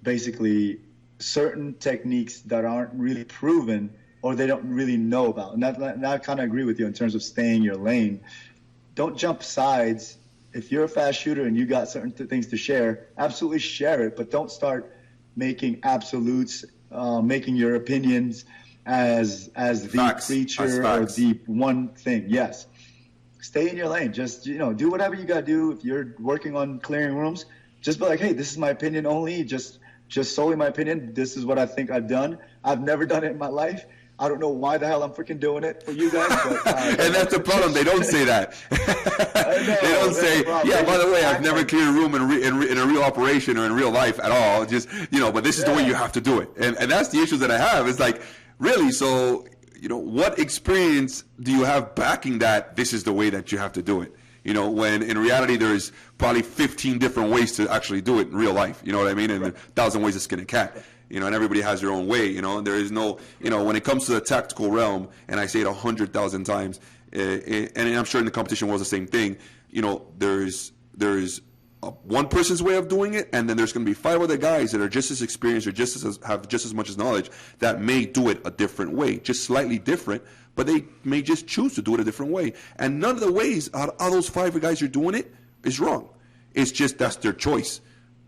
basically certain techniques that aren't really proven or they don't really know about. And I kind of agree with you in terms of staying your lane. Don't jump sides. If you're a fast shooter and you got certain things to share, absolutely share it, but don't start making absolutes, making your opinions as the
Facts.
preacher or the one thing. Yes. Stay in your lane. Just, you know, do whatever you got to do. If you're working on clearing rooms, just be like, hey, this is my opinion only, just solely my opinion. This is what I think I've done. I've never done it in my life. I don't know why the hell I'm freaking doing it for you guys. But,
and that's the problem. They don't say that. They don't say, yeah, by the way, I've never cleared a room in a real operation or in real life at all. Just, you know, but this is the way you have to do it. And that's the issues that I have. It's like, really, so, you know, what experience do you have backing that this is the way that you have to do it? You know, when in reality there's probably 15 different ways to actually do it in real life. You know what I mean? And 1,000 ways to skin a cat. You know, and everybody has their own way. You know, and there is no, you know, when it comes to the tactical realm, and I say it 100,000 times, and I'm sure in the competition world it's the same thing. You know, there's one person's way of doing it, and then there's going to be 5 other guys that are just as experienced or have just as much as knowledge that may do it a different way, just slightly different, but they may just choose to do it a different way. And none of the ways out of those 5 guys are doing it is wrong. It's just that's their choice.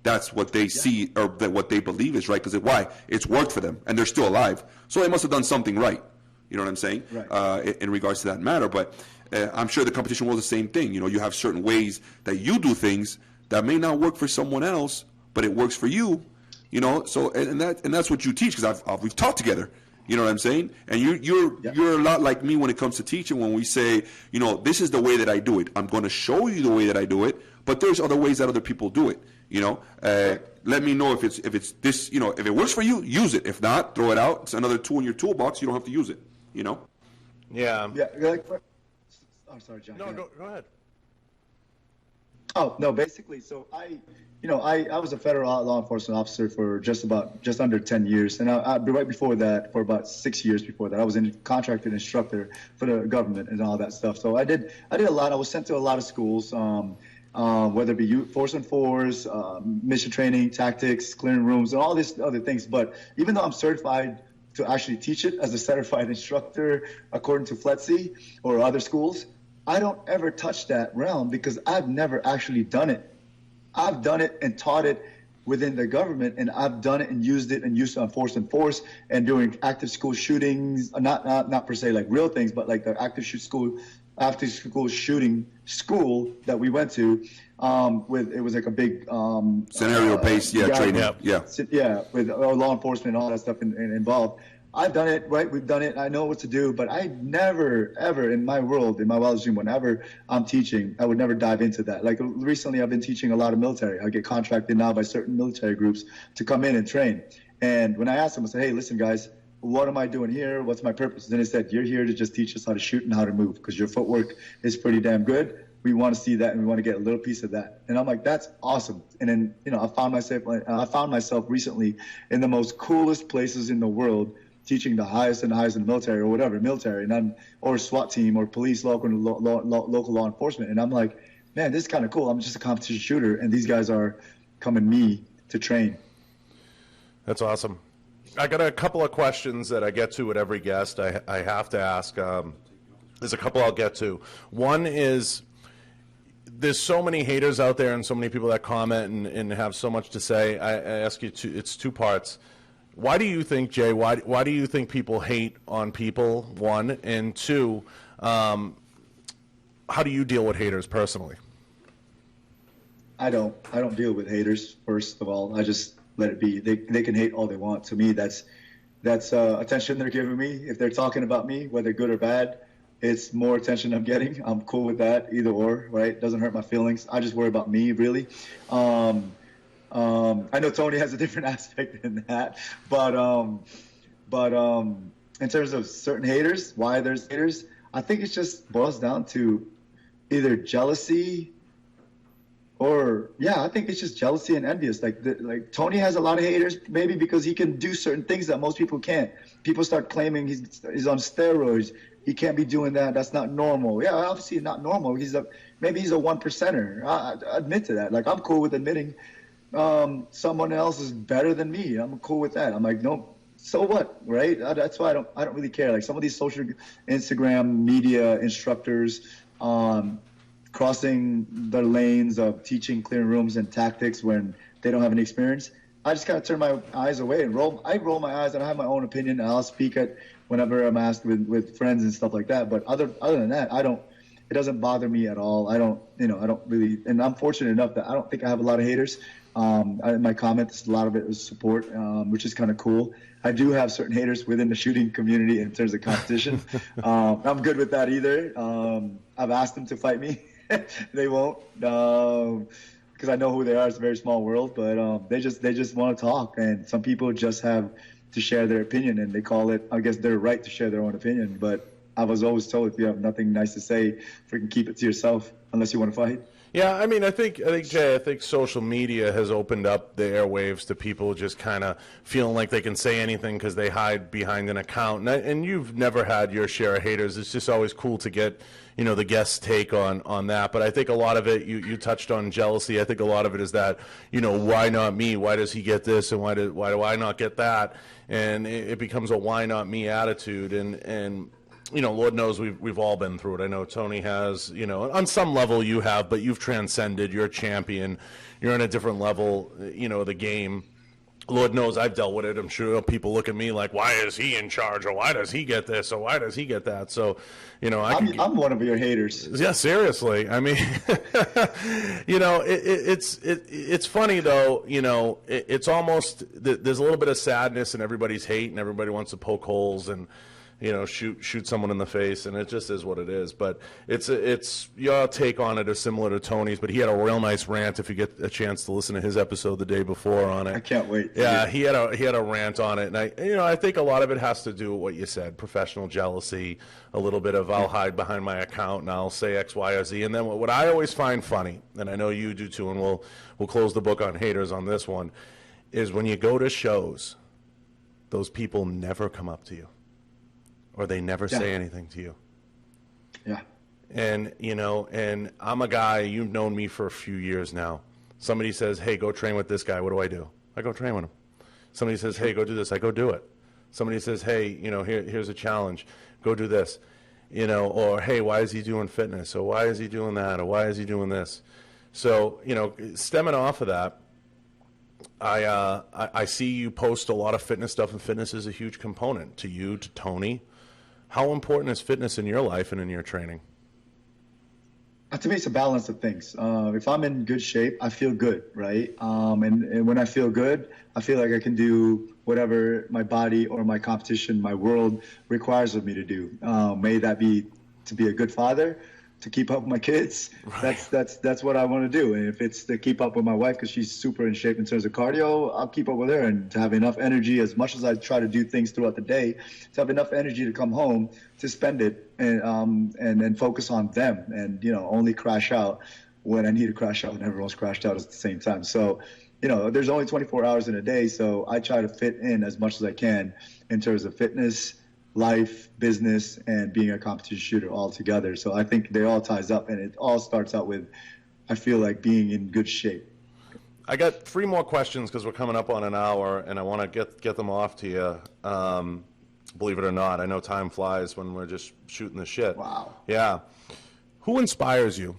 That's what they see or what they believe is right. Because why? It's worked for them, and they're still alive. So they must have done something right. You know what I'm saying? Right. In regards to that matter. But I'm sure the competition was the same thing. You know, you have certain ways that you do things that may not work for someone else, but it works for you. You know, so and that's what you teach, because we've taught together. You know what I'm saying? And you're a lot like me when it comes to teaching. When we say, you know, this is the way that I do it. I'm going to show you the way that I do it, but there's other ways that other people do it. You know, let me know if it's this. You know, if it works for you, use it. If not, throw it out. It's another tool in your toolbox. You don't have to use it. You know.
Yeah.
Yeah. Like, I'm sorry, John.
No, go ahead.
Oh no, basically, so I was a federal law enforcement officer for just under 10 years, and right before that, for about 6 years before that, I was a contracted instructor for the government and all that stuff. So I did a lot. I was sent to a lot of schools, whether it be force on fours, mission training, tactics, clearing rooms, and all these other things. But even though I'm certified to actually teach it as a certified instructor according to FLETC or other schools, I don't ever touch that realm because I've never actually done it. I've done it and taught it within the government, and I've done it and used it on force and force and doing active school shootings, not per se like real things, but like the active shoot school after school shooting school that we went to. It was like a big
Scenario-based, training.
Yeah, with law enforcement and all that stuff involved. I've done it, right? We've done it. I know what to do, but I never, ever in my world, in my wildest dream, whenever I'm teaching, I would never dive into that. Like recently, I've been teaching a lot of military. I get contracted now by certain military groups to come in and train. And when I asked them, I said, hey, listen, guys, what am I doing here? What's my purpose? Then they said, you're here to just teach us how to shoot and how to move because your footwork is pretty damn good. We want to see that and we want to get a little piece of that. And I'm like, that's awesome. And then, I found myself recently in the most coolest places in the world, teaching the highest and the highest in the military or whatever, or SWAT team or police, local law enforcement. And I'm like, man, this is kind of cool. I'm just a competition shooter, and these guys are coming me to train.
That's awesome. I got a couple of questions that I get to with every guest. I have to ask. There's a couple I'll get to. One is, there's so many haters out there and so many people that comment and have so much to say. I ask you it's two parts. Why do you think, Jay, why do you think people hate on people, one? And two, how do you deal with haters personally?
I don't deal with haters, first of all. I just let it be. They can hate all they want. To me, that's attention they're giving me. If they're talking about me, whether good or bad, it's more attention I'm getting. I'm cool with that, either or, right? Doesn't hurt my feelings. I just worry about me, really. I know Tony has a different aspect than that, but in terms of certain haters, why there's haters, I think it just boils down to either jealousy or, I think it's just jealousy and envious. Like Tony has a lot of haters, maybe because he can do certain things that most people can't. People start claiming he's on steroids. He can't be doing that. That's not normal. Yeah, obviously not normal. Maybe he's a 1%er. I admit to that. Like, I'm cool with admitting someone else is better than me. I'm cool with that. I'm like, no, so what, right? That's why I don't really care. Like some of these social Instagram media instructors crossing the lanes of teaching clear rooms and tactics when they don't have any experience. I just kind of turn my eyes away and roll my eyes, and I have my own opinion, and I'll speak at whenever I'm asked with friends and stuff like that. But other than that, it doesn't bother me at all. I don't really, and I'm fortunate enough that I don't think I have a lot of haters. My comments, a lot of it was support, which is kind of cool. I do have certain haters within the shooting community in terms of competition. I'm good with that either. I've asked them to fight me. They won't, because I know who they are. It's a very small world, but they just want to talk. And some people just have to share their opinion, and they call it, I guess, their right to share their own opinion. But I was always told, if you have nothing nice to say, freaking keep it to yourself unless you want to fight.
Yeah, I mean, I think Jay, I think social media has opened up the airwaves to people just kind of feeling like they can say anything because they hide behind an account. And you've never had your share of haters. It's just always cool to get, the guest's take on that. But I think a lot of it, you touched on jealousy. I think a lot of it is that, why not me? Why does he get this and why do I not get that? And it becomes a why not me attitude. And Lord knows we've all been through it. I know Tony has, on some level you have, but you've transcended. You're a champion. You're on a different level, of the game. Lord knows I've dealt with it. I'm sure people look at me like, why is he in charge? Or why does he get this? Or why does he get that? So,
I'm one of your haters.
Yeah, seriously. I mean, it's funny though. It's almost there's a little bit of sadness in everybody's hate, and everybody wants to poke holes and shoot someone in the face, and it just is what it is. But it's your take on it is similar to Tony's, but he had a real nice rant. If you get a chance to listen to his episode the day before on it,
I can't wait.
Yeah, he had a rant on it, and I think a lot of it has to do with what you said: professional jealousy, a little bit of I'll hide behind my account and I'll say X, Y, or Z, and then what I always find funny, and I know you do too, and we'll close the book on haters on this one, is when you go to shows, those people never come up to you. Or they never say anything to you.
Yeah.
And, and I'm a guy, you've known me for a few years now. Somebody says, hey, go train with this guy. What do? I go train with him. Somebody says, hey, go do this. I go do it. Somebody says, hey, here's a challenge. Go do this. Or, hey, why is he doing fitness? Or why is he doing that? Or why is he doing this? So, stemming off of that, I see you post a lot of fitness stuff, and fitness is a huge component to you, to Tony. How important is fitness in your life and in your training?
To me, it's a balance of things. If I'm in good shape, I feel good, right? And when I feel good, I feel like I can do whatever my body or my competition, my world requires of me to do. May that be to be a good father, to keep up with my kids.
Right.
That's what I want to do. And if it's to keep up with my wife because she's super in shape in terms of cardio, I'll keep up with her, and to have enough energy, as much as I try to do things throughout the day, to have enough energy to come home to spend it and focus on them, and only crash out when I need to crash out, and everyone's crashed out at the same time. So there's only 24 hours in a day, so I try to fit in as much as I can in terms of fitness, life, business, and being a competition shooter all together. So I think they all ties up, and it all starts out with, I feel like, being in good shape.
I got 3 more questions because we're coming up on an hour, and I want to get them off to you. Believe it or not, I know time flies when we're just shooting the shit.
Wow.
Yeah. Who inspires you?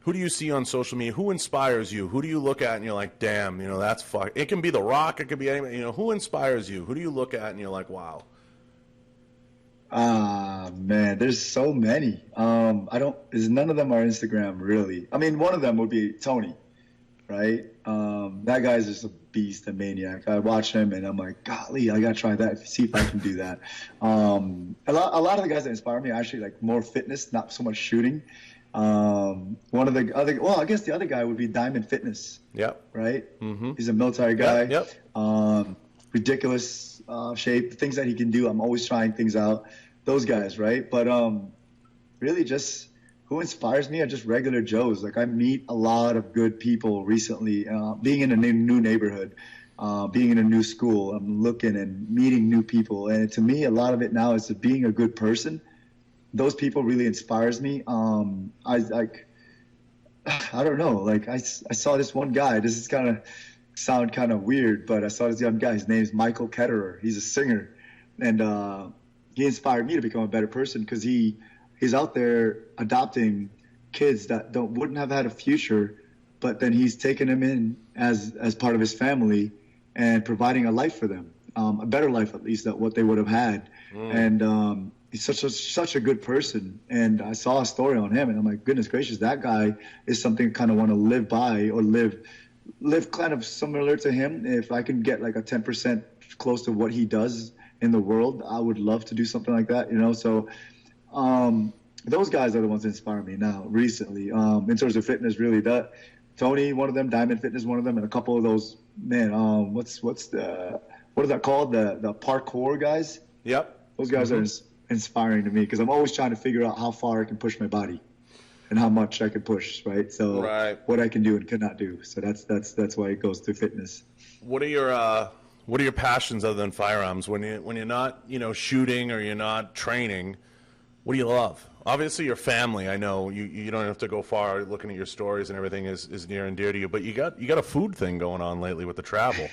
Who do you see on social media? Who inspires you? Who do you look at and you're like, damn, that's fuck. It can be The Rock. It could be anybody. Who inspires you? Who do you look at and you're like, wow?
Man, there's so many. None of them are Instagram, really. I mean, one of them would be Tony, right? That guy's just a beast, a maniac. I watch him and I'm like, golly, I gotta try that, see if I can do that. A lot of the guys that inspire me are actually like more fitness, not so much shooting. One of the other, well, I guess the other guy would be Diamond Fitness.
Yep.
Right?
Mm-hmm.
He's a military guy.
Yep.
Ridiculous shape, the things that he can do. I'm always trying things out. Those guys, right? But really just who inspires me are just regular Joes. Like I meet a lot of good people recently, being in a new neighborhood, being in a new school. I'm looking and meeting new people. And to me, a lot of it now is being a good person. Those people really inspires me. I don't know. Like I saw this one guy. This is sound kind of weird, but I saw this young guy. His name's Michael Ketterer. He's a singer, and he inspired me to become a better person because he's out there adopting kids that wouldn't have had a future, but then he's taking them in as part of his family and providing a life for them, a better life at least than what they would have had. And he's such a good person. And I saw a story on him, and I'm like, goodness gracious, that guy is something I kind of want to live by, or live kind of similar to him. If I can get like a 10% close to what he does in the world, I would love to do something like that, So those guys are the ones that inspire me now recently. In terms of fitness, really, that Tony, one of them, Diamond Fitness, one of them, and a couple of those, man, what is that called? The parkour guys?
Yep.
Those guys are inspiring to me because I'm always trying to figure out how far I can push my body and how much I can push, right? So what I can do and cannot do. So that's why it goes through fitness.
What are your passions other than firearms? When you're not shooting or you're not training, what do you love? Obviously your family. I know you don't have to go far. Looking at your stories and everything is near and dear to you. But you got a food thing going on lately with the travel.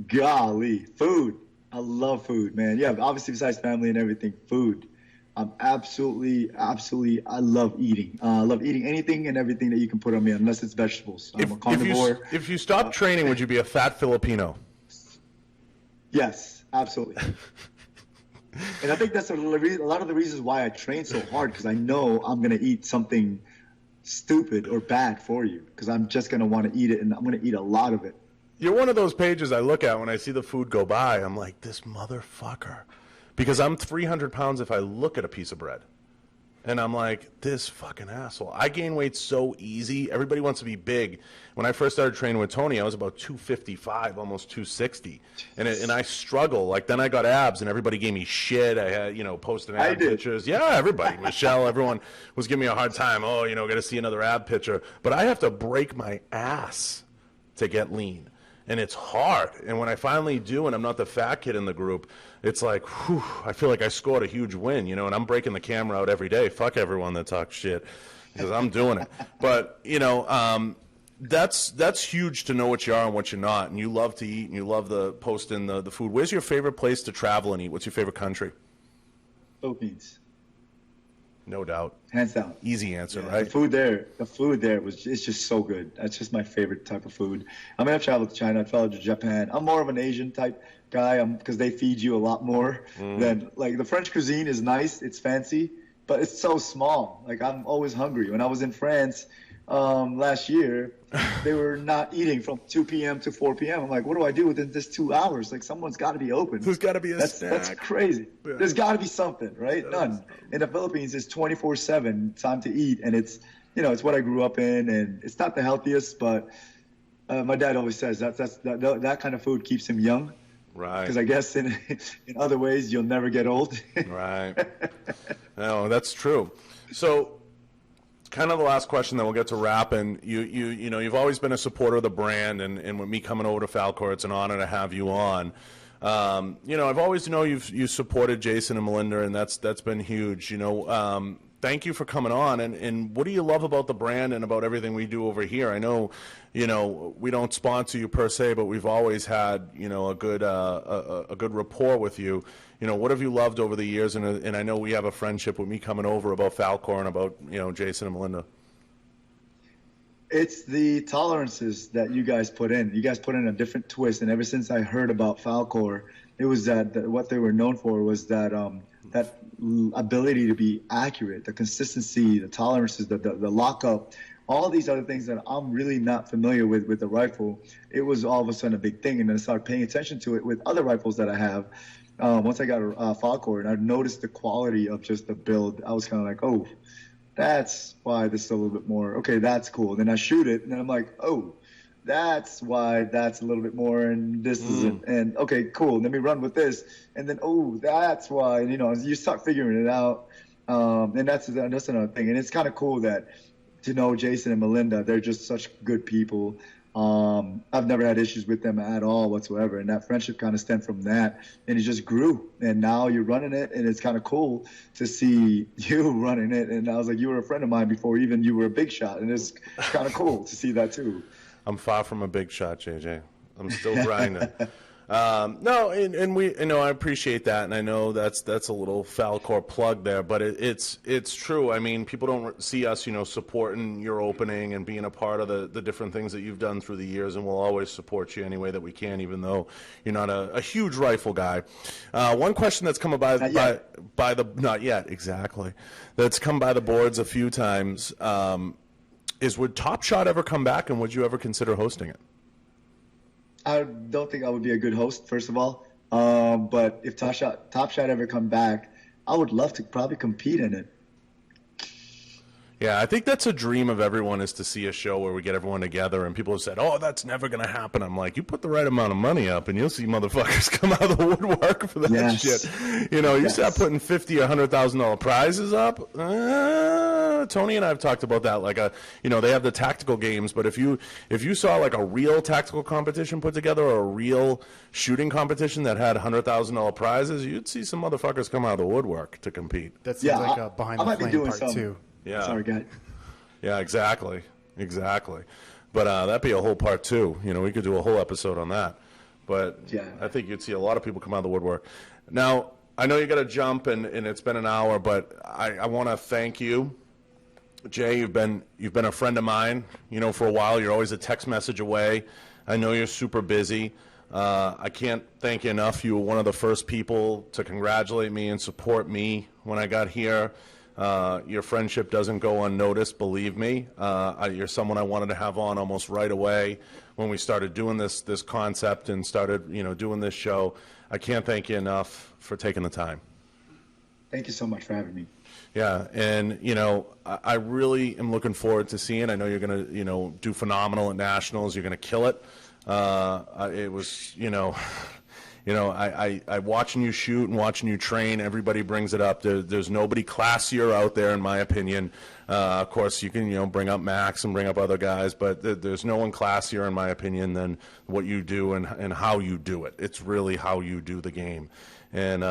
Golly, food. I love food, man. Yeah, obviously besides family and everything, food. I'm absolutely, I love eating. I love eating anything and everything that you can put on me, unless it's vegetables. I'm a carnivore.
If you stopped training, would you be a fat Filipino?
Yes, absolutely. And I think that's a lot of the reasons why I train so hard, because I know I'm going to eat something stupid or bad for you, because I'm just going to want to eat it, and I'm going to eat a lot of it.
You're one of those pages I look at when I see the food go by. I'm like, this motherfucker. Because I'm 300 pounds if I look at a piece of bread. And I'm like, this fucking asshole. I gain weight so easy. Everybody wants to be big. When I first started training with Tony, I was about 255, almost 260. And I struggle. Like, then I got abs, and everybody gave me shit. I had, posting ab pictures. Yeah, everybody. Michelle, everyone was giving me a hard time. Oh, got to see another ab picture. But I have to break my ass to get lean. And it's hard. And when I finally do, and I'm not the fat kid in the group, it's like, whew, I feel like I scored a huge win, and I'm breaking the camera out every day. Fuck everyone that talks shit, because I'm doing it. But, that's huge to know what you are and what you're not. And you love to eat, and you love the posting the food. Where's your favorite place to travel and eat? What's your favorite country?
Philippines.
No doubt.
Hands down.
Easy answer,
Yeah,
right?
The food there it's just so good. That's just my favorite type of food. I mean, I've traveled to China, I've traveled to Japan. I'm more of an Asian type guy because they feed you a lot more than, like, the French cuisine is nice, it's fancy, but it's so small. Like, I'm always hungry. When I was in France last year, they were not eating from 2 p.m. to 4 p.m. I'm like, what do I do within this 2 hours? Like, someone's got to be open.
There's got to be a snack.
That's crazy.
Yeah.
There's got to be something, right? None. In the Philippines, it's 24/7 time to eat, and it's, you know, it's what I grew up in, and it's not the healthiest, but my dad always says that kind of food keeps him young.
Right.
Because I guess in other ways you'll never get old.
Right. No, that's true. So, kind of the last question, then we'll get to wrapping. You know, you've always been a supporter of the brand, and with me coming over to Falcor, it's an honor to have you on. You know, I've always you supported Jason and Melinda, and that's been huge. You know, thank you for coming on. And what do you love about the brand and about everything we do over here? I know, you know, we don't sponsor you per se, but we've always had, you know, a good rapport with you. You know, what have you loved over the years? And I know we have a friendship with me coming over about Falcor and about, you know, Jason and Melinda.
It's the tolerances that you guys put in. You guys put in a different twist. And ever since I heard about Falcor, it was that what they were known for was that that ability to be accurate, the consistency, the tolerances, the lockup, all these other things that I'm really not familiar with the rifle. It was all of a sudden a big thing, and then I started paying attention to it with other rifles that I have. Once I got a Falcor, and I noticed the quality of just the build, I was kind of like, oh, that's why this is a little bit more, okay, that's cool. And then I shoot it, and then I'm like, oh, that's why that's a little bit more, and this isn't. And okay, cool, let me run with this. And then, oh, that's why, and, you know, you start figuring it out. And that's another thing. And it's kind of cool that to know Jason and Melinda, they're just such good people. I've never had issues with them at all whatsoever, and that friendship kind of stemmed from that, and it just grew. And now you're running it, and it's kind of cool to see you running it. And I was like, you were a friend of mine before even you were a big shot, and it's kind of cool to see that too.
I'm far from a big shot, JJ. I'm still grinding. No, and we, you know, I appreciate that, and I know that's a little Falcor plug there, but it's true. I mean, people don't see us, you know, supporting your opening and being a part of the different things that you've done through the years, and we'll always support you any way that we can, even though you're not a huge rifle guy. One question that's come by the not yet exactly that's come by the boards a few times is, would Top Shot ever come back, and would you ever consider hosting it?
I don't think I would be a good host, first of all. But if Top Shot ever come back, I would love to probably compete in it.
Yeah, I think that's a dream of everyone, is to see a show where we get everyone together, and people have said, oh, that's never going to happen. I'm like, you put the right amount of money up, and you'll see motherfuckers come out of the woodwork for that shit. You know, you start putting $50,000 or $100,000 prizes up. Tony and I have talked about that. Like, you know, they have the tactical games, but if you saw like a real tactical competition put together, or a real shooting competition that had $100,000 prizes, you'd see some motherfuckers come out of the woodwork to compete.
That seems like a behind the flame part too.
Yeah.
Sorry, guys.
Yeah, exactly. But that'd be a whole part two. You know, we could do a whole episode on that. But yeah, I think you'd see a lot of people come out of the woodwork. Now, I know you got to jump, and it's been an hour, but I want to thank you, Jay. You've been a friend of mine. You know, for a while. You're always a text message away. I know you're super busy. I can't thank you enough. You were one of the first people to congratulate me and support me when I got here. Your friendship doesn't go unnoticed, believe me. You're someone I wanted to have on almost right away when we started doing this concept and started, you know, doing this show. I can't thank you enough for taking the time.
Thank you so much for having me.
Yeah, and, you know, I really am looking forward to seeing. I know you're going to, you know, do phenomenal at Nationals. You're going to kill it. It was, you know... You know, I watching you shoot and watching you train, everybody brings it up. There's nobody classier out there, in my opinion. Of course, you can, you know, bring up Max and bring up other guys, but there's no one classier, in my opinion, than what you do and how you do it. It's really how you do the game. And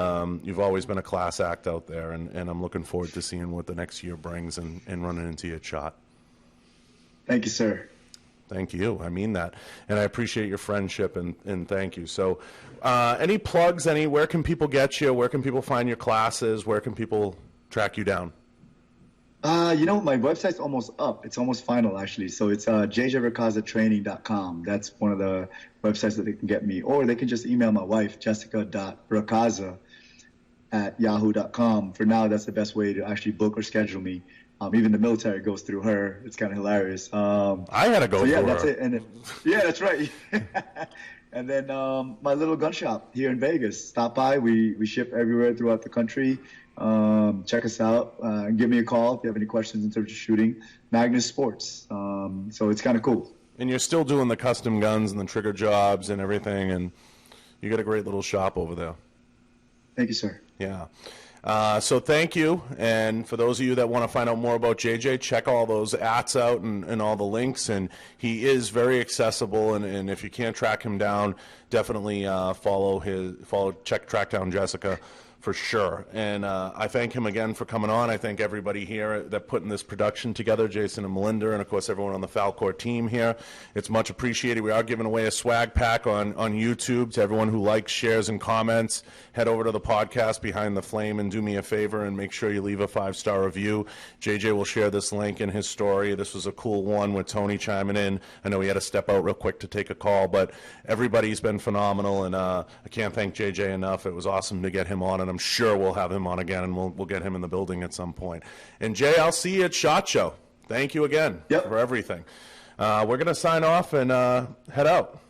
you've always been a class act out there, and I'm looking forward to seeing what the next year brings and running into your shot.
Thank you, sir.
Thank you. I mean that. And I appreciate your friendship, and thank you. So any plugs, where can people get you? Where can people find your classes? Where can people track you down?
You know, my website's almost up. It's almost final, actually. So it's jjracazatraining.com. That's one of the websites that they can get me. Or they can just email my wife, jessica.racaza jj.racaza@yahoo.com. For now, that's the best way to actually book or schedule me. Even the military goes through her. It's kind of hilarious.
I had to go
yeah,
through
that's
her.
it. And then, yeah, that's right. And then my little gun shop here in Vegas. Stop by. We ship everywhere throughout the country. Check us out. Give me a call if you have any questions in terms of shooting. Magnus Sports. So it's kind of cool.
And you're still doing the custom guns and the trigger jobs and everything, and you got a great little shop over there.
Thank you, sir.
Yeah. So thank you. And for those of you that want to find out more about JJ, check all those ats out and all the links. And he is very accessible. And if you can't track him down, definitely track down Jessica for sure. And I thank him again for coming on. I thank everybody here that putting this production together, Jason and Melinda, and of course everyone on the Falcor team here. It's much appreciated. We are giving away a swag pack on YouTube to everyone who likes, shares, and comments. Head over to the podcast Behind the Flame and do me a favor and make sure you leave a 5-star review. JJ will share this link in his story. This was a cool one with Tony chiming in. I know he had to step out real quick to take a call, but everybody's been phenomenal, and I can't thank JJ enough. It was awesome to get him on, and I'm sure we'll have him on again, and we'll get him in the building at some point. And Jay, I'll see you at SHOT Show. Thank you again for everything. We're going to sign off and head out.